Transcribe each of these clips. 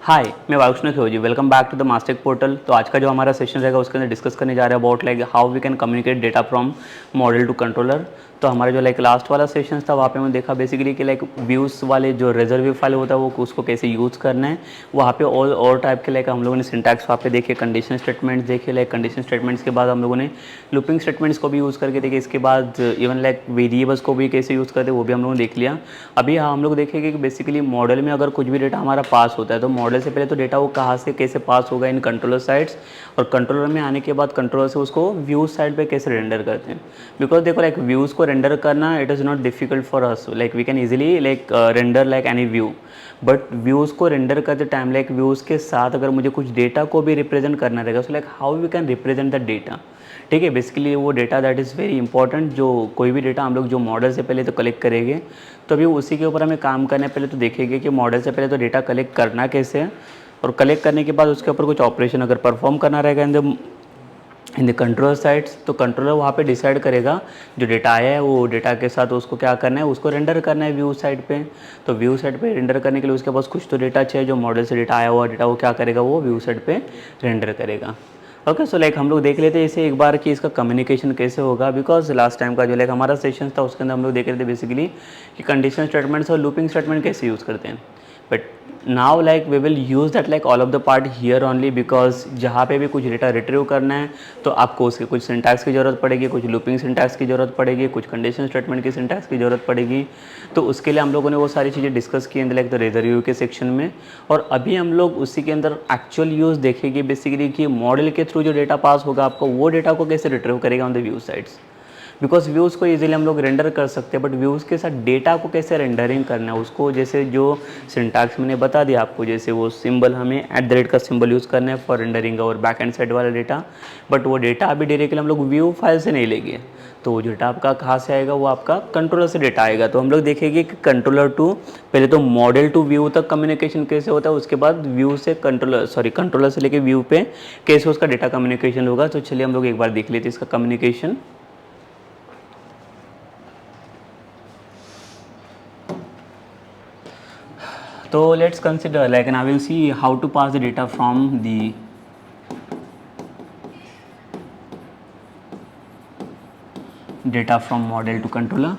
हाय, मैं वायुष्ण खेओजी। Welcome back to the Mastek portal. तो आज का जो हमारा सेशन रहेगा उसके अंदर डिस्कस करने जा रहे हैं about like how we can communicate data from model to controller. तो हमारा जो लाइक लास्ट वाला सेशन था वहाँ पे हमने देखा बेसिकली कि लाइक व्यूज़ वाले जो रिजर्व फाइल होता है वो उसको कैसे यूज़ करना है। वहाँ पे और टाइप के लाइक हम लोगों ने सिंटैक्स वहाँ पे देखे, कंडीशन स्टेटमेंट्स देखे। लाइक कंडीशन स्टेटमेंट्स के बाद हम लोगों ने लूपिंग स्टेटमेंट्स को भी यूज़ करके देखे। इसके बाद इवन लाइक वेरिएबल्स को भी कैसे यूज़ करते हैं वो भी हम लोगों ने देख लिया। अभी हम लोग देखेंगे कि बेसिकली मॉडल में अगर कुछ भी डेटा हमारा पास होता है तो मॉडल से पहले तो डेटा वो कहाँ से कैसे पास होगा इन कंट्रोलर साइड्स, और कंट्रोलर में आने के बाद कंट्रोलर से उसको व्यूज साइड पे कैसे रेंडर करते हैं। बिकॉज देखो लाइक व्यूज़ को रेंडर करना it is not difficult for us, like we can easily like render like any view. But views को रेंडर करते टाइम लाइक व्यूज़ के साथ अगर मुझे कुछ डेटा को भी रिप्रेजेंट करना रहेगा, so like how we can represent the data. ठीक है, बेसिकली वो data that is very important. जो कोई भी डेटा हम लोग जो मॉडल से पहले तो कलेक्ट करेंगे, तो अभी उसी के ऊपर हमें काम करने पहले तो देखेंगे कि मॉडल से पहले तो डेटा कलेक्ट करना कैसे है, और कलेक्ट करने के बाद उसके ऊपर कुछ ऑपरेशन अगर परफॉर्म करना रहेगा इन द कंट्रोलर साइड्स, तो कंट्रोलर वहाँ पे डिसाइड करेगा जो डेटा आया है वो डेटा के साथ उसको क्या करना है, उसको रेंडर करना है व्यू साइड पे। तो व्यू साइड पे रेंडर करने के लिए उसके पास कुछ तो डेटा चाहिए, जो मॉडल से डेटा आया हुआ डेटा वो क्या करेगा, वो व्यू साइड पे रेंडर करेगा। ओके, सो लाइक हम लोग देख लेते हैं इसे एक बार कि इसका कम्युनिकेशन कैसे होगा। बिकॉज लास्ट टाइम का जो लाइक हमारा सेशन था उसके अंदर हम लोग देख रहे थे बेसिकली कि कंडीशन स्टेटमेंट्स और लूपिंग स्टेटमेंट कैसे यूज़ करते हैं। But now like we will use that like all of the part here only, because जहाँ पे भी कुछ डेटा रिट्रीव करना है तो आपको उसके कुछ सिंटैक्स की ज़रूरत पड़ेगी, कुछ लूपिंग सिंटैक्स की ज़रूरत पड़ेगी, कुछ कंडीशन स्टेटमेंट की सिंटैक्स की ज़रूरत पड़ेगी। तो उसके लिए हम लोगों ने वो सारी चीज़ें डिस्कस की इन लाइक द रिजर्व के सेक्शन में। और अभी हम लोग उसी के अंदर एक्चुअल यूज़ देखेंगे बेसिकली कि मॉडल के थ्रू जो डेटा पास होगा आपको वो डेटा को कैसे रिट्रीव करेगा on the view sides. Because views को इजीली हम लोग रेंडर कर सकते हैं, बट व्यूज़ के साथ डेटा को कैसे रेंडरिंग करना है उसको, जैसे जो सिंटैक्स मैंने बता दिया आपको, जैसे वो सिंबल हमें @ का सिंबल यूज़ करना है फॉर रेंडरिंग और बैक एंड साइड वाला डेटा। बट वो डेटा अभी डायरेक्टली हम लोग व्यू फाइल से नहीं लेंगे, तो वो डेटा आपका कहाँ से आएगा, वो आपका कंट्रोलर से डेटा आएगा। तो हम लोग देखेंगे कि कंट्रोलर टू पहले तो मॉडल टू व्यू तक कम्युनिकेशन कैसे होता है, उसके बाद व्यू से कंट्रोलर से लेके व्यू पे कैसे उसका डेटा कम्युनिकेशन होगा। तो चलिए हम लोग एक बार देख लेते हैं इसका communication. So let's consider like, and I will see how to pass the data from the data from model to controller.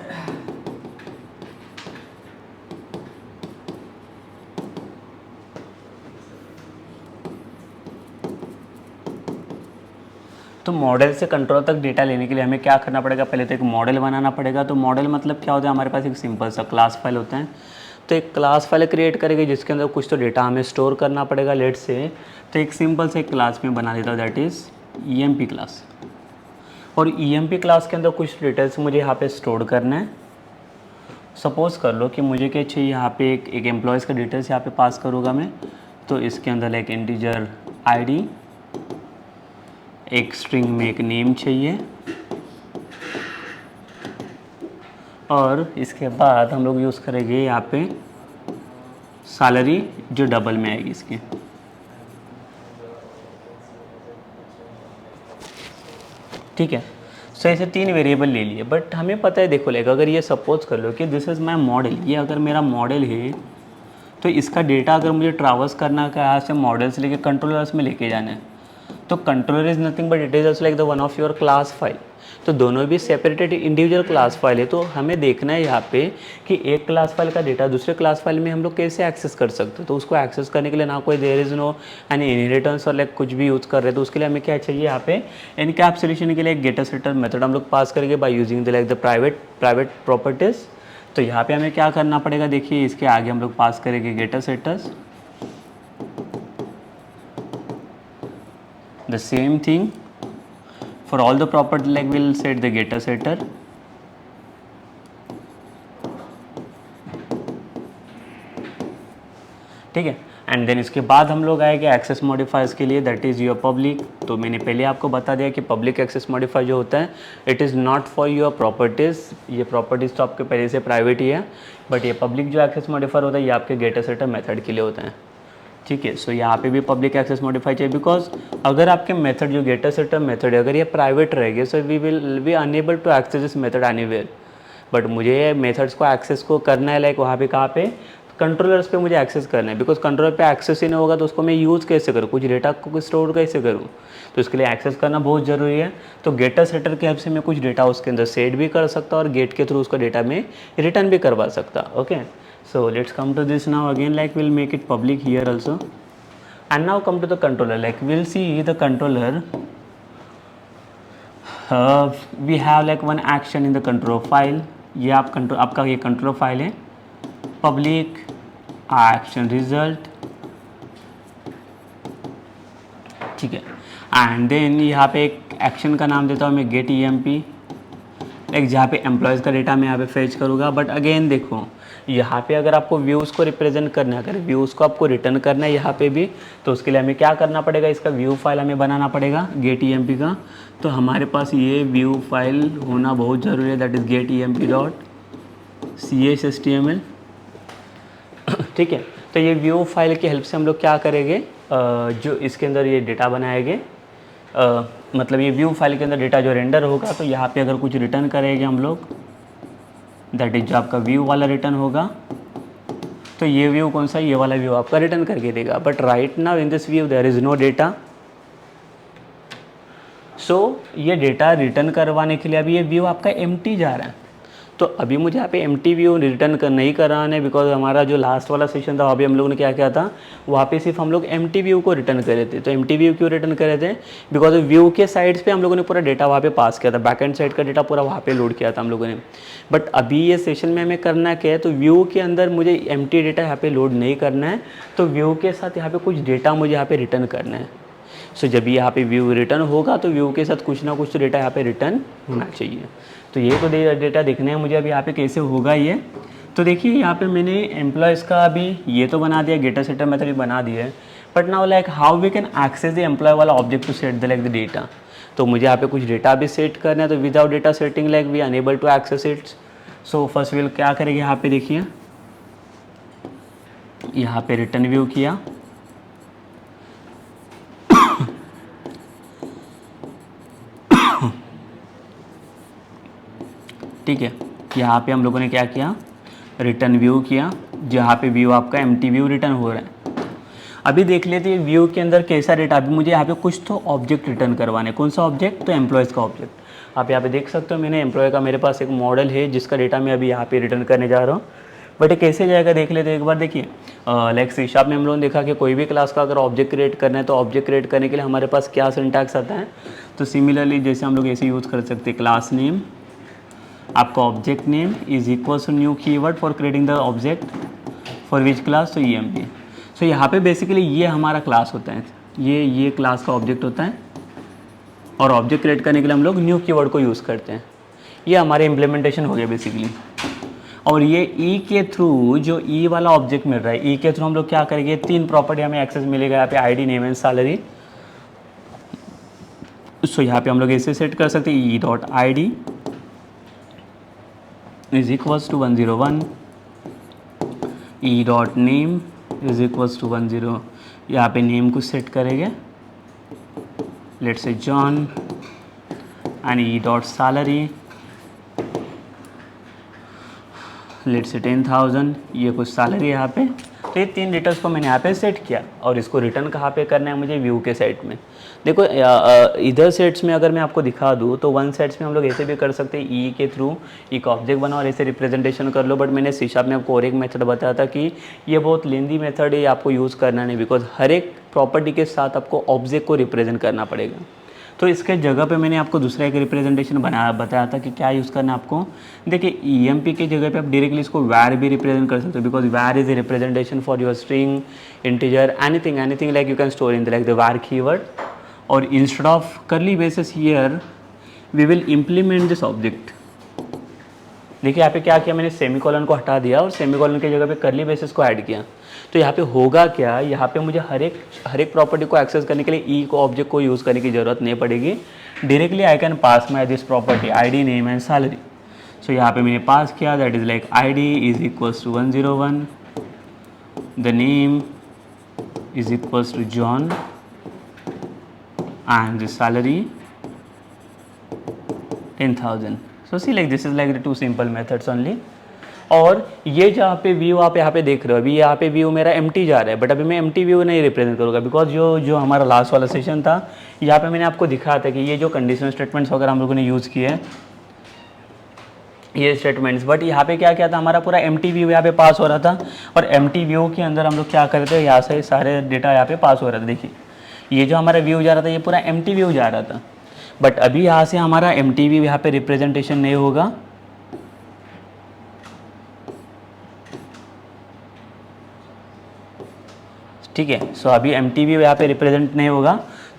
तो मॉडल से कंट्रोलर तक डेटा लेने के लिए हमें क्या करना पड़ेगा, पहले तो एक मॉडल बनाना पड़ेगा। तो मॉडल मतलब क्या होता है, हमारे पास एक सिंपल सा क्लास फाइल होता है। तो एक क्लास फाइल क्रिएट करेंगे जिसके अंदर कुछ तो डेटा हमें स्टोर करना पड़ेगा लेट से। तो एक सिंपल से एक क्लास में बना देता हूँ दैट इज़ EMP क्लास। और EMP क्लास के अंदर कुछ डिटेल्स मुझे यहाँ पे स्टोर करना है। सपोज़ कर लो कि मुझे क्या चाहिए, यहाँ पे एक एम्प्लॉयज़ का डिटेल्स यहाँ पे पास करूँगा मैं। तो इसके अंदर लाइक इंटीजर ID, एक स्ट्रिंग में एक नेम चाहिए, और इसके बाद हम लोग यूज़ करेंगे यहाँ पे सैलरी जो डबल में आएगी इसकी। ठीक है, सो ऐसे 3 वेरिएबल ले लिए। बट हमें पता है, देखो लाइक अगर ये सपोज कर लो कि दिस इज़ माई मॉडल, ये अगर मेरा मॉडल है तो इसका डेटा अगर मुझे ट्रावर्स करना है यहाँ से मॉडल से लेके कंट्रोलर्स में लेके जाना है, तो controller is nothing but it is also like the one of your class file. तो दोनों भी सेपरेटेड इंडिविजुअल क्लास फाइल है। तो हमें देखना है यहाँ पे कि एक क्लास फाइल का डेटा दूसरे क्लास फाइल में हम लोग कैसे एक्सेस कर सकते हैं। तो उसको एक्सेस करने के लिए ना कोई there is no any inheritance और लाइक कुछ भी यूज़ कर रहे हैं, तो उसके लिए हमें क्या चाहिए, यहाँ पे एनकैप्सुलेशन के लिए एक गेटर सेटर मेथड हम लोग पास करेंगे bye using the like the private properties. तो यहाँ पे हमें क्या करना पड़ेगा, देखिए इसके आगे हम लोग पास करेंगे getter setters, the same thing for all the property, like we'll set the getter setter, ठीक है। एंड देन इसके बाद हम लोग आएंगे एक्सेस मॉडिफायर्स के लिए, दैट इज़ योर पब्लिक। तो मैंने पहले आपको बता दिया कि पब्लिक एक्सेस मॉडिफायर जो होता है it is not for your properties. ये प्रॉपर्टीज़ तो आपके पहले से प्राइवेट ही है, बट ये पब्लिक जो एक्सेस मॉडिफायर होता है ये आपके गेटर सेटर मेथड के लिए होता है। ठीक है, सो यहाँ पे भी पब्लिक एक्सेस मॉडिफाई चाहिए, बिकॉज अगर आपके मेथड जो गेटर सेटर मेथड है अगर ये प्राइवेट रहेगी, so we will be unable to access this method anywhere. But मुझे मेथड्स को एक्सेस को करना है लाइक वहाँ पे कहाँ पे, कंट्रोलर्स पे मुझे एक्सेस करना है, बिकॉज कंट्रोलर पे एक्सेस ही नहीं होगा तो उसको मैं यूज़ कैसे करूँ, कुछ डेटा को स्टोर कैसे करूँ, तो इसके लिए एक्सेस करना बहुत ज़रूरी है। तो गेटर सेटर की हेल्प से मैं कुछ डेटा उसके अंदर सेट भी कर सकता और गेट के थ्रू उसका डेटा में रिटर्न भी करवा सकता। Okay, so let's come to this now again, like will make it public here also, and now come to the controller, like will see the controller, we have like one action in the control file. ये आपका ये control file है, public action result, ठीक है। And then यहाँ पे एक action का नाम देता हूँ मैं गेट EMP, लाइक जहाँ पे एम्प्लॉयज़ का डेटा मैं यहाँ पे फेच करूँगा। बट अगेन देखो, यहाँ पे अगर आपको व्यूज़ को रिप्रेजेंट करना है, अगर व्यूज़ को आपको रिटर्न करना है यहाँ पे भी, तो उसके लिए हमें क्या करना पड़ेगा, इसका व्यू फाइल हमें बनाना पड़ेगा गेट EMP का। तो हमारे पास ये व्यू फाइल होना बहुत ज़रूरी है, दैट इज़ getEMP.CSHTML, ठीक है। तो ये व्यू फाइल की हेल्प से हम लोग क्या करेंगे, जो इसके अंदर ये डेटा बनाएंगे, मतलब ये व्यू फाइल के अंदर डेटा जो रेंडर होगा, तो यहाँ पे अगर कुछ रिटर्न करेंगे हम लोग, दैट इज जो आपका व्यू वाला रिटर्न होगा, तो ये व्यू कौन सा, ये वाला व्यू आपका रिटर्न करके देगा। But right now in this view there is no data, so ये डेटा रिटर्न करवाने के लिए अभी ये व्यू आपका एम्प्टी जा रहा है। तो अभी मुझे यहाँ पे एम्प्टी व्यू रिटर्न नहीं कराना है, बिकॉज हमारा जो लास्ट वाला सेशन था अभी हम लोगों ने क्या किया था, वहाँ पे सिर्फ हम लोग एम्प्टी व्यू को रिटर्न करे थे। तो एम्प्टी व्यू क्यों रिटर्न करे थे, बिकॉज व्यू के साइड्स पे हम लोगों ने पूरा डेटा वहाँ पे पास किया था, बैकएंड साइड का डेटा पूरा वहाँ पे लोड किया था हम लोगों ने। बट अभी ये सेशन में हमें करना क्या है, तो व्यू के अंदर मुझे एम्प्टी डेटा यहाँ पे लोड नहीं करना है, तो व्यू के साथ यहाँ पे कुछ डेटा मुझे यहाँ पे रिटर्न करना है। सो जब यहाँ पे व्यू रिटर्न होगा तो व्यू के साथ कुछ ना कुछ तो डेटा यहाँ पे रिटर्न होना चाहिए। तो ये तो डेटा देखना है मुझे अभी यहाँ पे कैसे होगा ये। तो देखिए यहाँ पे मैंने एम्प्लॉयज़ का अभी ये तो बना दिया, गेटर सेटर मेथड भी बना दिया है। But now like how we can access the employee वाला object to set the like the data. तो मुझे यहाँ पे कुछ डेटा भी सेट करना है, तो without data setting like we unable to access it. So first will क्या करेंगे, यहाँ पे देखिए, यहाँ पे रिटर्न व्यू किया, ठीक है। यहाँ पे हम लोगों ने क्या किया, रिटर्न व्यू किया, जहाँ पे व्यू आपका एम्प्टी व्यू रिटर्न हो रहा है। अभी देख लेते हैं व्यू के अंदर कैसा डेटा। अभी मुझे यहाँ पे कुछ तो ऑब्जेक्ट रिटर्न करवाने, कौन सा ऑब्जेक्ट, तो एम्प्लॉयज़ का ऑब्जेक्ट। आप यहाँ पे देख सकते हो मैंने एम्प्लॉय का, मेरे पास एक मॉडल है जिसका डेटा मैं अभी यहाँ पे रिटर्न करने जा रहा हूँ। बट ये कैसे जाएगा देख लेते हैं एक बार। देखिए लाइक C# में हम लोगों ने देखा कि कोई भी क्लास का अगर ऑब्जेक्ट क्रिएट करना है, तो ऑब्जेक्ट क्रिएट करने के लिए हमारे पास क्या सिंटैक्स आता है। तो सिमिलरली जैसे हम लोग ऐसे यूज़ कर सकते हैं, क्लास नेम, आपका object name is equal to new keyword for creating the object for which class, तो EMP। सो यहाँ पे बेसिकली ये हमारा क्लास होता है, ये क्लास का ऑब्जेक्ट होता है, और ऑब्जेक्ट क्रिएट करने के लिए हम लोग न्यू कीवर्ड को यूज़ करते हैं। ये हमारे इम्प्लीमेंटेशन हो गया बेसिकली। और ये E के थ्रू जो E वाला ऑब्जेक्ट मिल रहा है, E के थ्रू हम लोग क्या करेंगे, 3 प्रॉपर्टी हमें एक्सेस मिलेगा यहाँ पे, ID, name and salary. So यहाँ पे हम लोग ऐसे सेट कर सकते हैं, E.ID is equals to 101, E.name is equals to 10, यहाँ पे नेम को सेट करेंगे, let's say John, and E.salary let's say 10,000, ये कुछ सैलरी यहाँ पे। तो ये 3 डिटेल्स को मैंने यहाँ पे सेट किया, और इसको रिटर्न कहाँ पे करना है मुझे, व्यू के साइड में। देखो इधर सेट्स में अगर मैं आपको दिखा दूँ तो वन सेट्स में हम लोग ऐसे भी कर सकते हैं, E के थ्रू एक ऑब्जेक्ट बनाओ और ऐसे रिप्रेजेंटेशन कर लो। बट मैंने C# में आपको और एक मेथड बताया था कि ये बहुत लेंदी मेथड है, आपको यूज़ करना नहीं, बिकॉज हर एक प्रॉपर्टी के साथ आपको ऑब्जेक्ट को रिप्रेजेंट करना पड़ेगा। तो इसके जगह पे मैंने आपको दूसरा एक रिप्रेजेंटेशन बताया था कि क्या यूज़ करना है आपको। देखिए EMP की जगह पे आप डायरेक्टली इसको वैर भी रिप्रेजेंट कर सकते हो, because var is a representation for your string, integer, anything like you can store in the like the var keyword. और instead of curly braces here we will implement this object. देखिए यहाँ पे क्या किया मैंने, सेमीकोलन को हटा दिया और सेमीकोलन की जगह पे करली बेसिस को ऐड किया। तो यहाँ पे होगा क्या, यहाँ पे मुझे हर एक प्रॉपर्टी को एक्सेस करने के लिए E को ऑब्जेक्ट को यूज़ करने की ज़रूरत नहीं पड़ेगी। Directly I can pass my this property ID, name and salary. So यहाँ पे मैंने पास किया, that is like ID is equals to 101, the name is equals to John, and the salary 10,000. So see, like this is like the 2 simple methods only. और ये जहाँ पे view आप यहाँ पे देख रहे हो, अभी यहाँ पे व्यू मेरा एम्प्टी जा रहा है, बट अभी मैं एम्प्टी व्यू नहीं रिप्रेजेंट करूँगा, बिकॉज जो हमारा लास्ट वाला सेशन था यहाँ पे मैंने आपको दिखाया था कि ये जो कंडीशनल स्टेटमेंट्स वगैरह हम लोगों ने यूज़ किए हैं ये स्टेटमेंट्स, बट यहाँ पे क्या क्या था, हमारा पूरा एम्प्टी व्यू यहाँ पे पास हो रहा था, और एम्प्टी व्यू के अंदर हम लोग क्या कर रहे थे, यहाँ से सारे डेटा यहाँ पे पास हो रहा था। देखिए ये जो हमारा व्यू जा रहा था ये पूरा एम्प्टी व्यू जा रहा था, बट अभी यहाँ से हमारा एम्प्टी व्यू यहाँ पे रिप्रेजेंटेशन नहीं होगा, ठीक है। सो अभी एम्प्टी व्यू यहाँ पे रिप्रेजेंट नहीं होगा,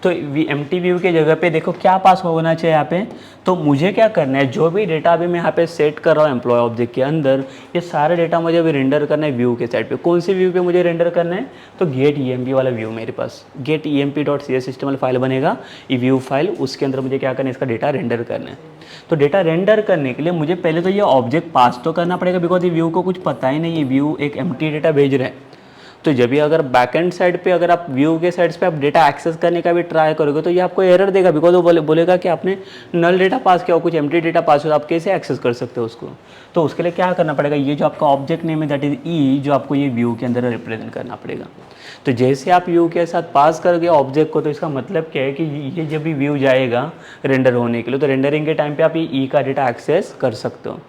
तो एम्प्टी व्यू के जगह पे देखो क्या पास होना चाहिए यहाँ पे, तो मुझे क्या करना है, जो भी डेटा अभी मैं यहाँ पे सेट कर रहा हूँ एम्प्लॉय ऑब्जेक्ट के अंदर, ये सारे डेटा मुझे अभी रेंडर करना है व्यू के साइड पे। कौन से व्यू पे मुझे रेंडर करना है, तो गेट EMP वाला व्यू मेरे पास गेट EMP.cs सिस्टम फाइल बनेगा, ये व्यू फाइल, उसके अंदर मुझे क्या करना है, इसका डेटा रेंडर करना है। तो डेटा रेंडर करने के लिए मुझे पहले तो ये ऑब्जेक्ट पास तो करना पड़ेगा, बिकॉज ये व्यू को कुछ पता ही नहीं, ये व्यू एक एम्प्टी डेटा भेज रहा है। तो जब भी अगर बैकएंड साइड पे अगर आप व्यू के साइड्स पे आप डेटा एक्सेस करने का भी ट्राई करोगे तो ये आपको एरर देगा, बिकॉज वो बोलेगा कि आपने नल डेटा पास किया हो, कुछ एम्प्टी डेटा पास हो, तो आप कैसे एक्सेस कर सकते हो उसको। तो उसके लिए क्या करना पड़ेगा, ये जो आपका ऑब्जेक्ट नेम है दैट इज ई, जो आपको ये व्यू के अंदर रिप्रेजेंट करना पड़ेगा। तो जैसे आप व्यू के साथ पास करोगे ऑब्जेक्ट को, तो इसका मतलब क्या है कि ये जब भी व्यू जाएगा रेंडर होने के लिए, तो रेंडरिंग के टाइम पे आप ये ई का डेटा एक्सेस कर सकते हो।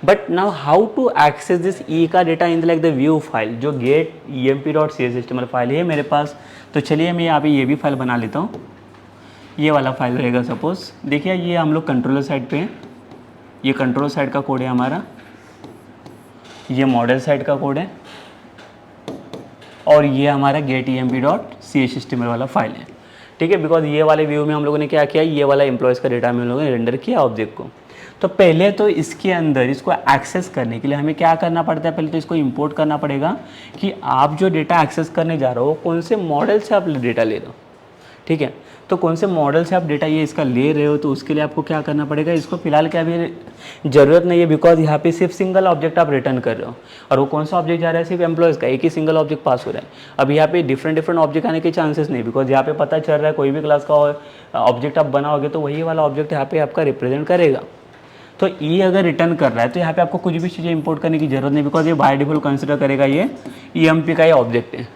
But now how to access this E का data in like the view file, जो गेट EMP.cs HTML फाइल है मेरे पास। तो चलिए मैं यहाँ पे ये भी फाइल बना लेता हूँ, ये वाला फाइल रहेगा सपोज। देखिए ये हम लोग कंट्रोलर साइड पे हैं, ये कंट्रोल साइड का कोड है हमारा, ये मॉडल साइड का कोड है, और ये हमारा गेट EMP.cs HTML वाला फाइल है, ठीक है। बिकॉज ये वाले व्यू में हम लोगों ने क्या किया, ये वाला एम्प्लॉयज़ का डेटा में हम लोगों ने रेंडर किया ऑब्जेक्ट को। तो पहले तो इसके अंदर इसको एक्सेस करने के लिए हमें क्या करना पड़ता है, पहले तो इसको इंपोर्ट करना पड़ेगा कि आप जो डेटा एक्सेस करने जा रहे हो कौन से मॉडल से आप डेटा ले रहे हो, ठीक है। तो कौन से मॉडल से आप डेटा ये इसका ले रहे हो, तो उसके लिए आपको क्या करना पड़ेगा, इसको फिलहाल क्या अभी ज़रूरत नहीं है, बिकॉज यहाँ पे सिर्फ सिंगल ऑब्जेक्ट आप रिटर्न कर रहे हो, और वो कौन सा ऑब्जेक्ट जा रहा है, सिर्फ एम्प्लॉयज़ का एक ही सिंगल ऑब्जेक्ट पास हो रहा है। अब यहाँ पे डिफरेंट ऑब्जेक्ट आने के चांसेस नहीं, बिकॉज यहाँ पे पता चल रहा है कोई भी क्लास का ऑब्जेक्ट आप बनाओगे तो वही वाला ऑब्जेक्ट यहाँ पे आपका रिप्रेजेंट करेगा। तो ई अगर रिटर्न कर रहा है तो यहाँ पे आपको कुछ भी चीज़ें इंपोर्ट करने की जरूरत नहीं, बिकॉज ये बाय डिफॉल्ट कंसिडर करेगा ये EMP का ही ऑब्जेक्ट है।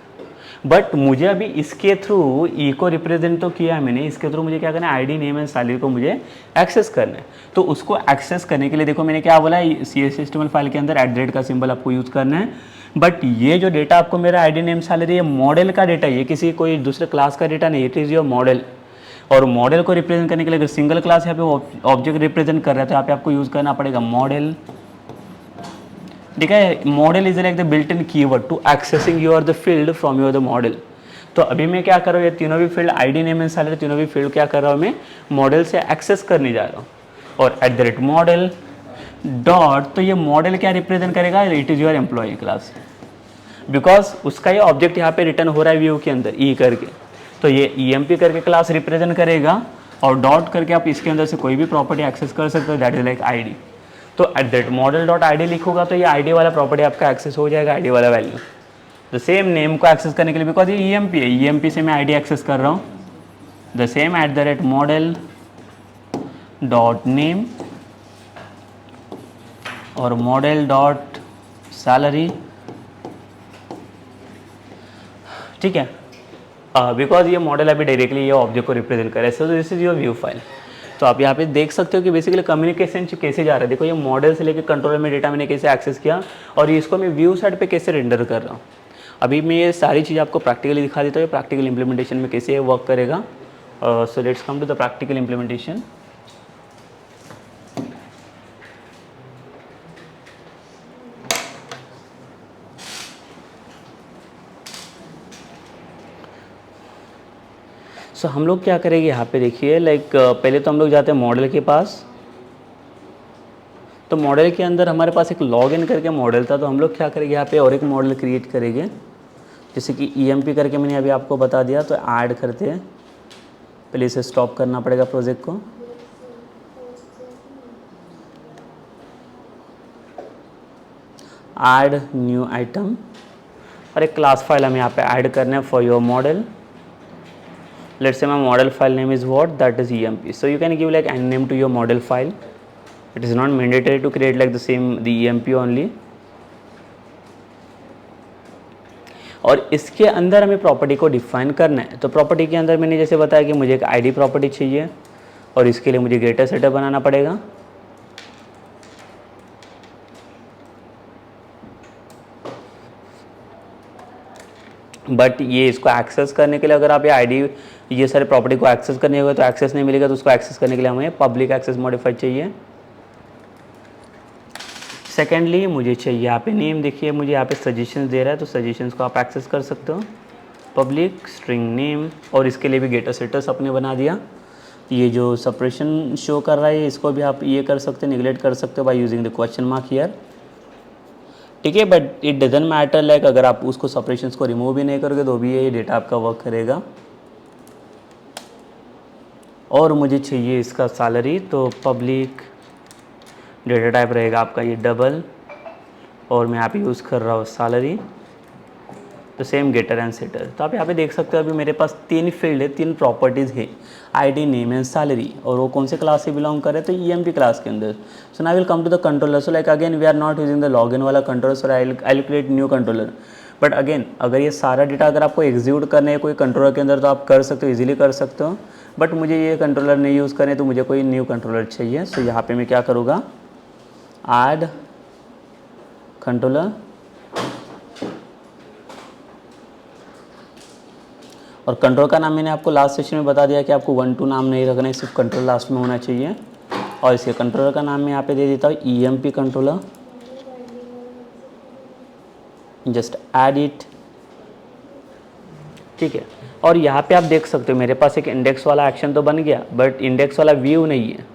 बट मुझे अभी इसके थ्रू ई को रिप्रेजेंट तो किया है मैंने, इसके थ्रू मुझे क्या करना है, ID नेम एंड सैलरी को मुझे एक्सेस करना है। तो उसको एक्सेस करने के लिए देखो मैंने क्या बोला, CS HTML फाइल के अंदर @ का सिंबल आपको यूज़ करना है। बट ये जो डेटा आपको मेरा ID नेम सैलरी, ये मॉडल का डेटा, ये किसी कोई दूसरे क्लास का डेटा नहीं, इट इज़ योर मॉडल। और मॉडल को रिप्रेजेंट करने के लिए अगर सिंगल क्लास यहाँ पे ऑब्जेक्ट रिप्रेजेंट कर रहा है तो यहाँ पे आपको यूज़ करना पड़ेगा मॉडल, ठीक है। Model is like the built in keyword to accessing your the field from your the model. तो अभी मैं क्या कर रहा हूँ, ये तीनों भी field ID name and salary, तीनों भी फील्ड क्या कर रहा हूँ मैं मॉडल से एक्सेस करने जा रहा हूँ। और @model डॉट, तो ये मॉडल क्या रिप्रेजेंट करेगा, it is your employee class, because उसका ये ऑब्जेक्ट यहाँ पे रिटर्न हो रहा है व्यू के अंदर ई करके, तो ये EMP करके क्लास रिप्रेजेंट करेगा, और डॉट करके आप इसके अंदर से कोई भी प्रॉपर्टी एक्सेस कर सकते हो, दैट इज लाइक ID। तो @model.id लिखूंगा तो ये ID वाला प्रॉपर्टी आपका एक्सेस हो जाएगा, ID वाला वैल्यू। द सेम नेम को एक्सेस करने के लिए, बिकॉज ये EMP है, EMP से मैं ID एक्सेस कर रहा हूँ, द सेम @model.name और model.salary, ठीक है। बिकॉज ये मॉडल अभी डायरेक्टली ये ऑब्जेक्ट को रिप्रेजेंट कर रहा है, so this is your view file. तो आप यहाँ पे देख सकते हो कि बेसिकली कम्युनिकेशन कैसे जा रहा है। देखो ये मॉडल से लेकर कंट्रोलर में डेटा मैंने कैसे एक्सेस किया, और इसको मैं व्यू साइड पे कैसे रेंडर कर रहा हूँ। अभी मैं ये सारी चीज़ आपको प्रैक्टिकली दिखा देता हूँ, प्रैक्टिकल इंप्लीमेंटेशन में कैसे वर्क करेगा। So let's come to the practical implementation. So हम लोग क्या करेंगे यहाँ पे देखिए, लाइक पहले तो हम लोग जाते हैं मॉडल के पास। तो मॉडल के अंदर हमारे पास एक लॉगिन करके मॉडल था, तो हम लोग क्या करेंगे यहाँ पे और एक मॉडल क्रिएट करेंगे, जैसे कि EMP करके मैंने अभी आपको बता दिया। तो ऐड करते हैं, पहले इसे स्टॉप करना पड़ेगा प्रोजेक्ट को। ऐड न्यू आइटम, और एक क्लास फाइल हम यहाँ पे ऐड करना है for your model. Let's say my model file name is what, that is EMP. So you can give like any name to your model file. It is not mandatory to create like the EMP only. और इसके अंदर हमें property को define करना है। तो property के अंदर मैंने जैसे बताया कि मुझे एक आईडी प्रॉपर्टी चाहिए और इसके लिए मुझे गेटर सेटअप बनाना पड़ेगा। बट ये इसको एक्सेस करने के लिए अगर आप ये आईडी ये सारे प्रॉपर्टी को एक्सेस करने होगा तो एक्सेस नहीं मिलेगा, तो उसको एक्सेस करने के लिए हमें पब्लिक एक्सेस मॉडिफायर चाहिए। सेकेंडली मुझे चाहिए यहाँ पे नेम, देखिए मुझे यहाँ पे सजेशंस दे रहा है तो सजेशंस को आप एक्सेस कर सकते हो, पब्लिक स्ट्रिंग नेम, और इसके लिए भी गेटर सेटर्स अपने बना दिया। ये जो सेपरेशन शो कर रहा है इसको भी आप ये कर सकते हो, निगलेक्ट कर सकते हो by using the question mark here, ठीक है। But it doesn't matter, like अगर आप उसको सेपरेशंस को रिमूव भी नहीं करोगे तो भी ये डेटा आपका वर्क करेगा। और मुझे चाहिए इसका सैलरी, तो पब्लिक डेटा टाइप रहेगा आपका ये डबल, और मैं यहाँ पे यूज़ कर रहा हूँ सैलरी, तो सेम गेटर एंड सेटर। तो आप यहाँ पे देख सकते हो अभी मेरे पास 3 फील्ड है, 3 प्रॉपर्टीज़ है, आईडी नेम एंड सैलरी, और वो कौन से क्लास से बिलोंग कर रहे हैं, तो ईएमपी क्लास के अंदर। So now will come to the controller. So like again we are not using the login वाला controller, so I will create new controller. But again अगर ये सारा डेटा अगर आपको एग्जीक्यूट करना है कोई कंट्रोलर के अंदर तो आप कर सकते हो, ईजिली कर सकते हो। बट मुझे ये कंट्रोलर नहीं यूज़ करने, तो मुझे कोई न्यू कंट्रोलर चाहिए। सो यहाँ पे मैं क्या करूँगा, ऐड कंट्रोलर, और कंट्रोल का नाम मैंने आपको लास्ट सेशन में बता दिया कि आपको 1 2 नाम नहीं रखना है, सिर्फ कंट्रोल लास्ट में होना चाहिए। और इसके कंट्रोलर का नाम मैं यहाँ पे दे देता हूँ EMP controller, just add it, ठीक है। और यहाँ पे आप देख सकते हो मेरे पास एक इंडेक्स वाला एक्शन तो बन गया, बट इंडेक्स वाला व्यू नहीं है,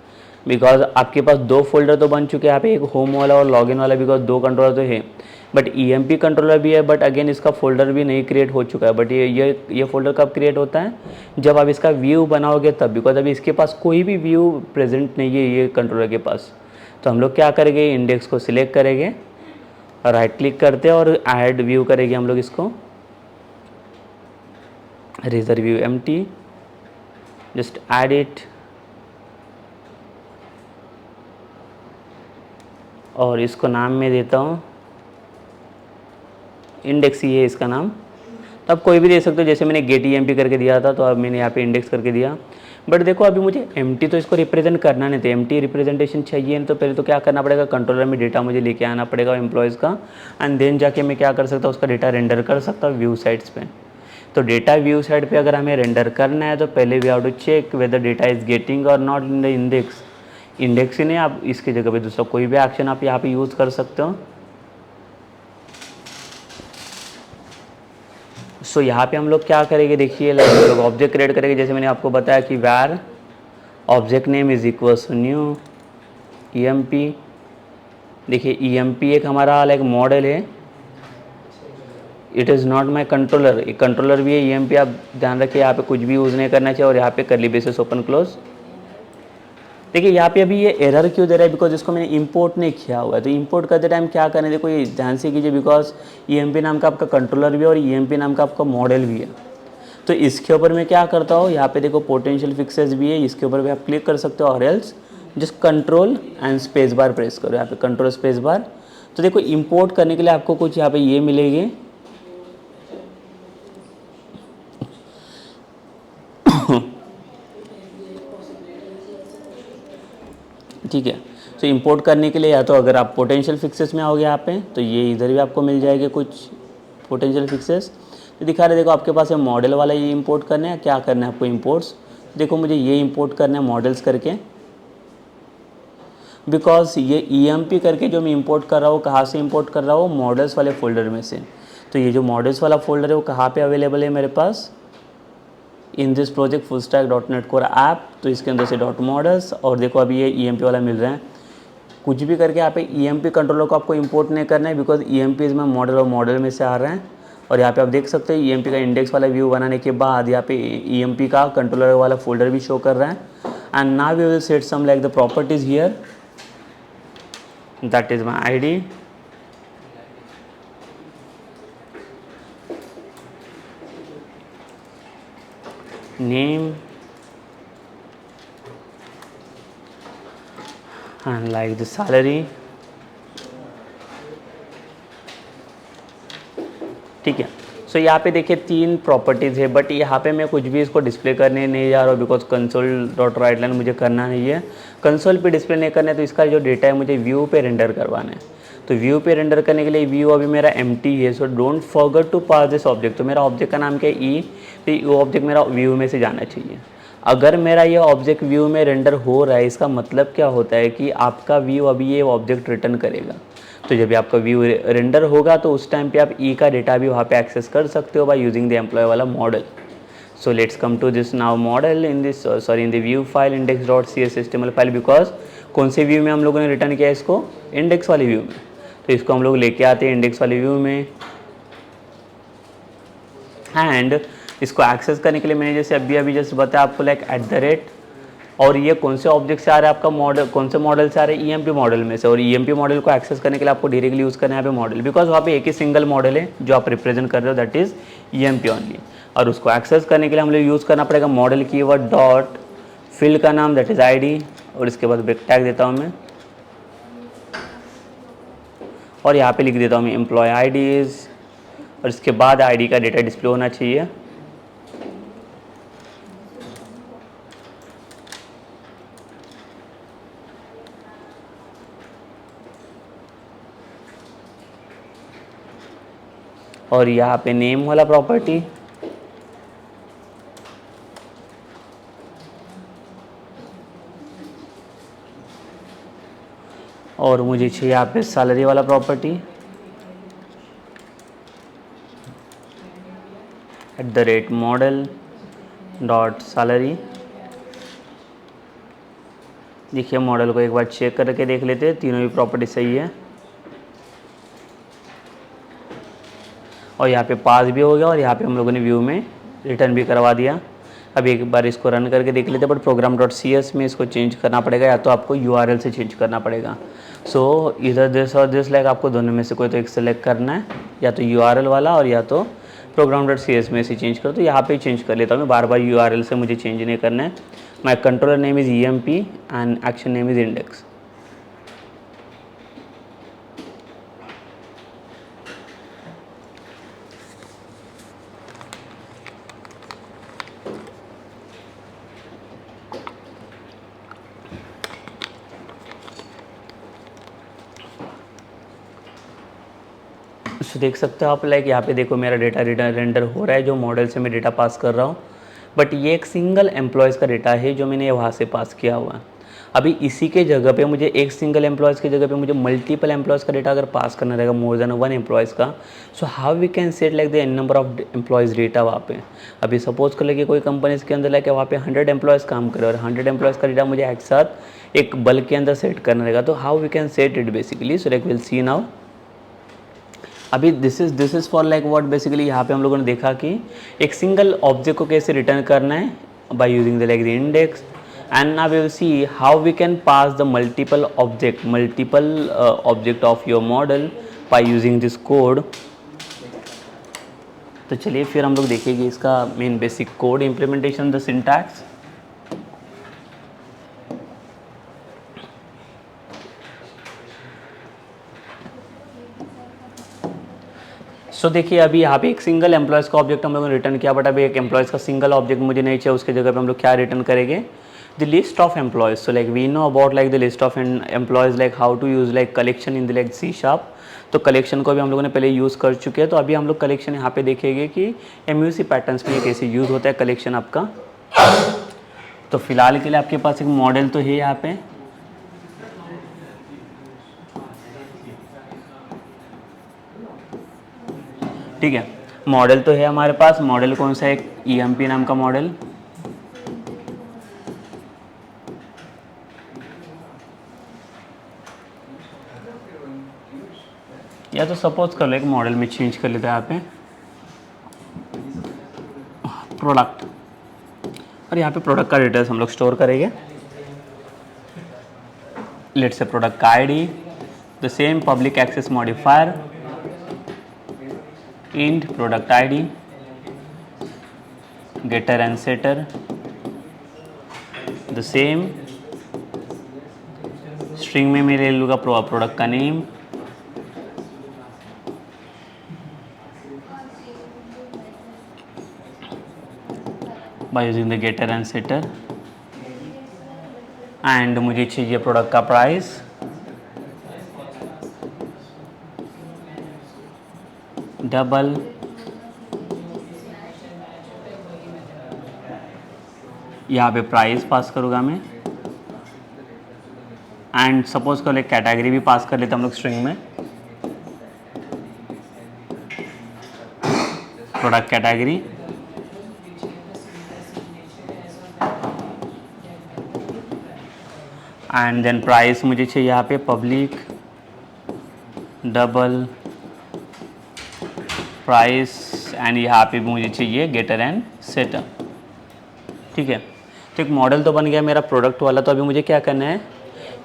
बिकॉज आपके पास 2 फोल्डर तो बन चुके हैं यहाँ पे, एक होम वाला और लॉगिन वाला, बिकॉज 2 कंट्रोलर तो है। बट ईएमपी कंट्रोलर भी है, बट अगेन इसका फोल्डर भी नहीं क्रिएट हो चुका है। बट ये फोल्डर कब क्रिएट होता है, जब आप इसका व्यू बनाओगे तब, बिकॉज अभी इसके पास कोई भी व्यू प्रेजेंट नहीं है ये कंट्रोलर के पास। तो हम लोग क्या करेंगे, इंडेक्स को सिलेक्ट करेंगे, राइट क्लिक करते हैं और ऐड व्यू करेंगे हम लोग इसको, reserve view empty, just add it, और इसको नाम में देता हूँ इंडेक्स, ही है इसका नाम। तो आप कोई भी दे सकते हो, जैसे मैंने गेट ईएमपी करके दिया था तो अब मैंने यहाँ पे इंडेक्स करके दिया। बट देखो अभी मुझे एम्प्टी तो इसको रिप्रेजेंट करना नहीं था, एम्प्टी रिप्रेजेंटेशन चाहिए तो पहले तो क्या करना पड़ेगा, कंट्रोलर में डेटा मुझे लेके आना पड़ेगा एम्प्लॉयज़ का, एंड देन जाके मैं क्या कर सकता हूँ, उसका डेटा रेंडर कर सकता हूँ व्यू साइट्स पे। तो डेटा व्यू साइड पे अगर हमें रेंडर करना है तो पहले we have to check whether data is getting और not in the index. Index ही नहीं, आप इसकी जगह पे दूसरा कोई भी एक्शन आप यहाँ पे यूज़ कर सकते हो। सो यहाँ पे हम लोग क्या करेंगे, देखिए हम लोग ऑब्जेक्ट क्रिएट करेंगे, जैसे मैंने आपको बताया कि var object name is equals to new EMP. देखिए ईएमपी एक हमारा लाइक मॉडल है, it is not my controller, एक कंट्रोलर भी है ईएमपी, आप ध्यान रखिए यहाँ पे कुछ भी यूज़ नहीं करना चाहिए। और यहाँ पे करली ब्रेसेस ओपन क्लोज। देखिए यहाँ पे अभी ये एरर क्यों दे रहा है, बिकॉज इसको मैंने इंपोर्ट नहीं किया हुआ है। तो इंपोर्ट करते टाइम क्या करने, देखो ये ध्यान से कीजिए, बिकॉज ईएमपी नाम का आपका कंट्रोलर भी है और ईएमपी नाम का आपका मॉडल भी है। तो इसके ऊपर मैं क्या करता हूँ, यहाँ पे देखो पोटेंशियल फिक्सेस भी है, इसके ऊपर भी आप क्लिक कर सकते हो, और else just control and space bar press करो, यहाँ पे कंट्रोल स्पेस बार। तो देखो इंपोर्ट करने के लिए आपको कुछ यहाँ पे ये मिलेगी, ठीक है। तो इंपोर्ट करने के लिए या तो अगर आप पोटेंशियल फिक्सेस में आओगे यहाँ पे तो ये इधर भी आपको मिल जाएंगे कुछ पोटेंशियल फिक्सेस। तो दिखा रहे देखो आपके पास है मॉडल वाला, ये इंपोर्ट करना है, क्या करना है आपको इंपोर्ट्स। देखो मुझे ये इंपोर्ट करना है मॉडल्स करके, बिकॉज ये ईएमपी करके जो मैं इंपोर्ट कर रहा हूँ, कहाँ से इंपोर्ट कर रहा हूँ, मॉडल्स वाले फोल्डर में से। तो ये जो मॉडल्स वाला फोल्डर है वो कहाँ पे अवेलेबल है मेरे पास, in this project full stack .NET core app. तो इसके अंदर से डॉट मॉडल्स, और देखो अभी ये ईएमपी वाला मिल रहा है। कुछ भी करके यहाँ पे ईएमपी कंट्रोलर को आपको इंपोर्ट नहीं करना है, बिकॉज ईएमपी इसमें मॉडल और मॉडल में से आ रहे हैं। और यहाँ पे आप देख सकते हैं ईएमपी का इंडेक्स वाला व्यू बनाने के बाद यहाँ पे ईएमपी का कंट्रोलर वाला फोल्डर भी शो कर रहा है। And now we will set some like the properties here, that is my ID, name and like the salary, ठीक है। सो यहाँ पे देखिए 3 प्रॉपर्टीज़ है, बट यहाँ पे मैं कुछ भी इसको डिस्प्ले करने नहीं जा रहा हूँ because console dot right line मुझे करना नहीं है। कंसोल पे डिस्प्ले नहीं करना है तो इसका जो डेटा है मुझे व्यू पे रेंडर करवाना है। तो व्यू पे रेंडर करने के लिए व्यू अभी मेरा एम्प्टी है, so don't forget to pass this object. तो मेरा ऑब्जेक्ट का नाम क्या है ई, तो ये ऑब्जेक्ट मेरा व्यू में से जाना चाहिए। अगर मेरा ये ऑब्जेक्ट व्यू में रेंडर हो रहा है, इसका मतलब क्या होता है कि आपका व्यू अभी ये ऑब्जेक्ट रिटर्न करेगा। तो जब भी आपका व्यू रेंडर होगा तो उस टाइम पे आप ई का डेटा भी वहाँ पे एक्सेस कर सकते हो बाय यूजिंग द एम्प्लॉय वाला model. So let's come to this now model in this in the view file index dot C S HTML file, because कौन से व्यू में हम लोगों ने रिटर्न किया इसको, इंडेक्स वाले व्यू में। तो इसको हम लोग लेके आते हैं इंडेक्स वाले व्यू में, एंड इसको एक्सेस करने के लिए मैंने जैसे अभी जैसे बताया आपको लाइक @ और ये कौन से ऑब्जेक्ट से आ रहा है आपका मॉडल, कौन से मॉडल से आ रहा है, EMP मॉडल में से। और EMP मॉडल को एक्सेस करने के लिए आपको डायरेक्टली यूज़ करना है यहाँ पे मॉडल, बिकॉज वहाँ पे एक ही सिंगल मॉडल है जो आप रिप्रेजेंट कर रहे हो, दैट इज़ EMP ओनली। और उसको एक्सेस करने के लिए हम लोग यूज़ करना पड़ेगा मॉडल कीवर्ड डॉट फील्ड का नाम दैट इज़ ID, और इसके बाद ब्रेक टैग देता हूँ मैं, और यहाँ पे लिख देता हूँ मैं एम्प्लॉय IDs, और इसके बाद ID का डेटा डिस्प्ले होना चाहिए। और यहाँ पे नेम वाला प्रॉपर्टी, और मुझे चाहिए यहाँ पे सैलरी वाला प्रॉपर्टी @model डॉट सैलरी। देखिए मॉडल को एक बार चेक करके देख लेते हैं, तीनों भी प्रॉपर्टी सही है, और यहाँ पे पास भी हो गया, और यहाँ पे हम लोगों ने व्यू में रिटर्न भी करवा दिया। अब एक बार इसको रन करके देख लेते हैं, बट प्रोग्राम डॉट CS में इसको चेंज करना पड़ेगा, या तो आपको URL से चेंज करना पड़ेगा। सो इधर दिस और दिस लाइक आपको दोनों में से कोई तो एक सेलेक्ट करना है, या तो URL वाला और या तो प्रोग्राम डॉट CS में से चेंज करो। तो यहाँ पे चेंज कर लेता हूँ मैं, बार बार URL से मुझे चेंज नहीं करना है। My controller name is EMP and action name is index. देख सकते हो आप लाइक यहाँ पे देखो मेरा डेटा रेंडर हो रहा है जो मॉडल से मैं डेटा पास कर रहा हूँ, बट ये एक सिंगल एम्प्लॉयज़ का डेटा है जो मैंने वहाँ से पास किया हुआ है। अभी इसी के जगह पे मुझे एक सिंगल एम्प्लॉयज़ की जगह पे मुझे मल्टीपल एम्प्लॉयज़ का डेटा अगर पास करना रहेगा, मोर देन 1 एम्प्लॉयज़ का, so how we can set like the number of employees data वहाँ पे। अभी सपोज कर ले कि कोई कंपनीज़ के अंदर लाइक वहाँ पे 100 एम्प्लॉयज़ काम करे और 100 एम्प्लॉयज़ का डेटा मुझे एक साथ एक बल्क के अंदर सेट करना रहेगा। तो how we can set it basically, so like will see now. अभी this is for like what, basically यहाँ पे हम लोगों ने देखा कि एक सिंगल ऑब्जेक्ट को कैसे रिटर्न करना है by using the like the index, and now we will see how we can pass the multiple object of your model by using this code. तो चलिए फिर हम लोग देखेंगे इसका main basic code implementation, the syntax. So देखिए अभी यहाँ पे एक सिंगल एम्प्लॉयज़ का ऑब्जेक्ट हम लोगों ने रिटर्न किया, बट अभी एक एम्प्लॉयज़ का सिंगल ऑब्जेक्ट मुझे नहीं चाहिए, उसके जगह पे हम लोग क्या रिटर्न करेंगे, the list of employees. So like we know about like the list of employees, like how to use like collection in the like C#। तो कलेक्शन को भी हम लोगों ने पहले यूज़ कर चुके हैं। तो अभी हम लोग कलेक्शन यहाँ पे देखेंगे कि MUC पैटर्न्स में कैसे यूज़ होता है कलेक्शन आपका। तो फिलहाल के लिए आपके पास एक मॉडल तो है यहाँ पे, ठीक है, मॉडल तो है हमारे पास। मॉडल कौन सा है, एक EMP नाम का मॉडल। या तो सपोज कर लो एक मॉडल में चेंज कर लेते हैं यहाँ पे प्रोडक्ट, और यहाँ पे प्रोडक्ट का डिटेल्स हम लोग स्टोर करेंगे। लेट्स से प्रोडक्ट का ID, the same public access modifier int product ID, getter and setter the same, string में मैं ले लूँगा प्रोडक्ट का name, by using the getter and setter. And मुझे चाहिए प्रोडक्ट का प्राइस, डबल यहाँ पे प्राइस पास करूँगा मैं। एंड सपोज कर एक कैटेगरी भी पास कर लेते हम लोग स्ट्रिंग में, product category. And then price मुझे चाहिए यहाँ पे पब्लिक डबल प्राइस, एंड यहाँ पे भी मुझे चाहिए गेटर एंड सेटर। ठीक है, तो एक मॉडल तो बन गया मेरा प्रोडक्ट वाला। तो अभी मुझे क्या करना है,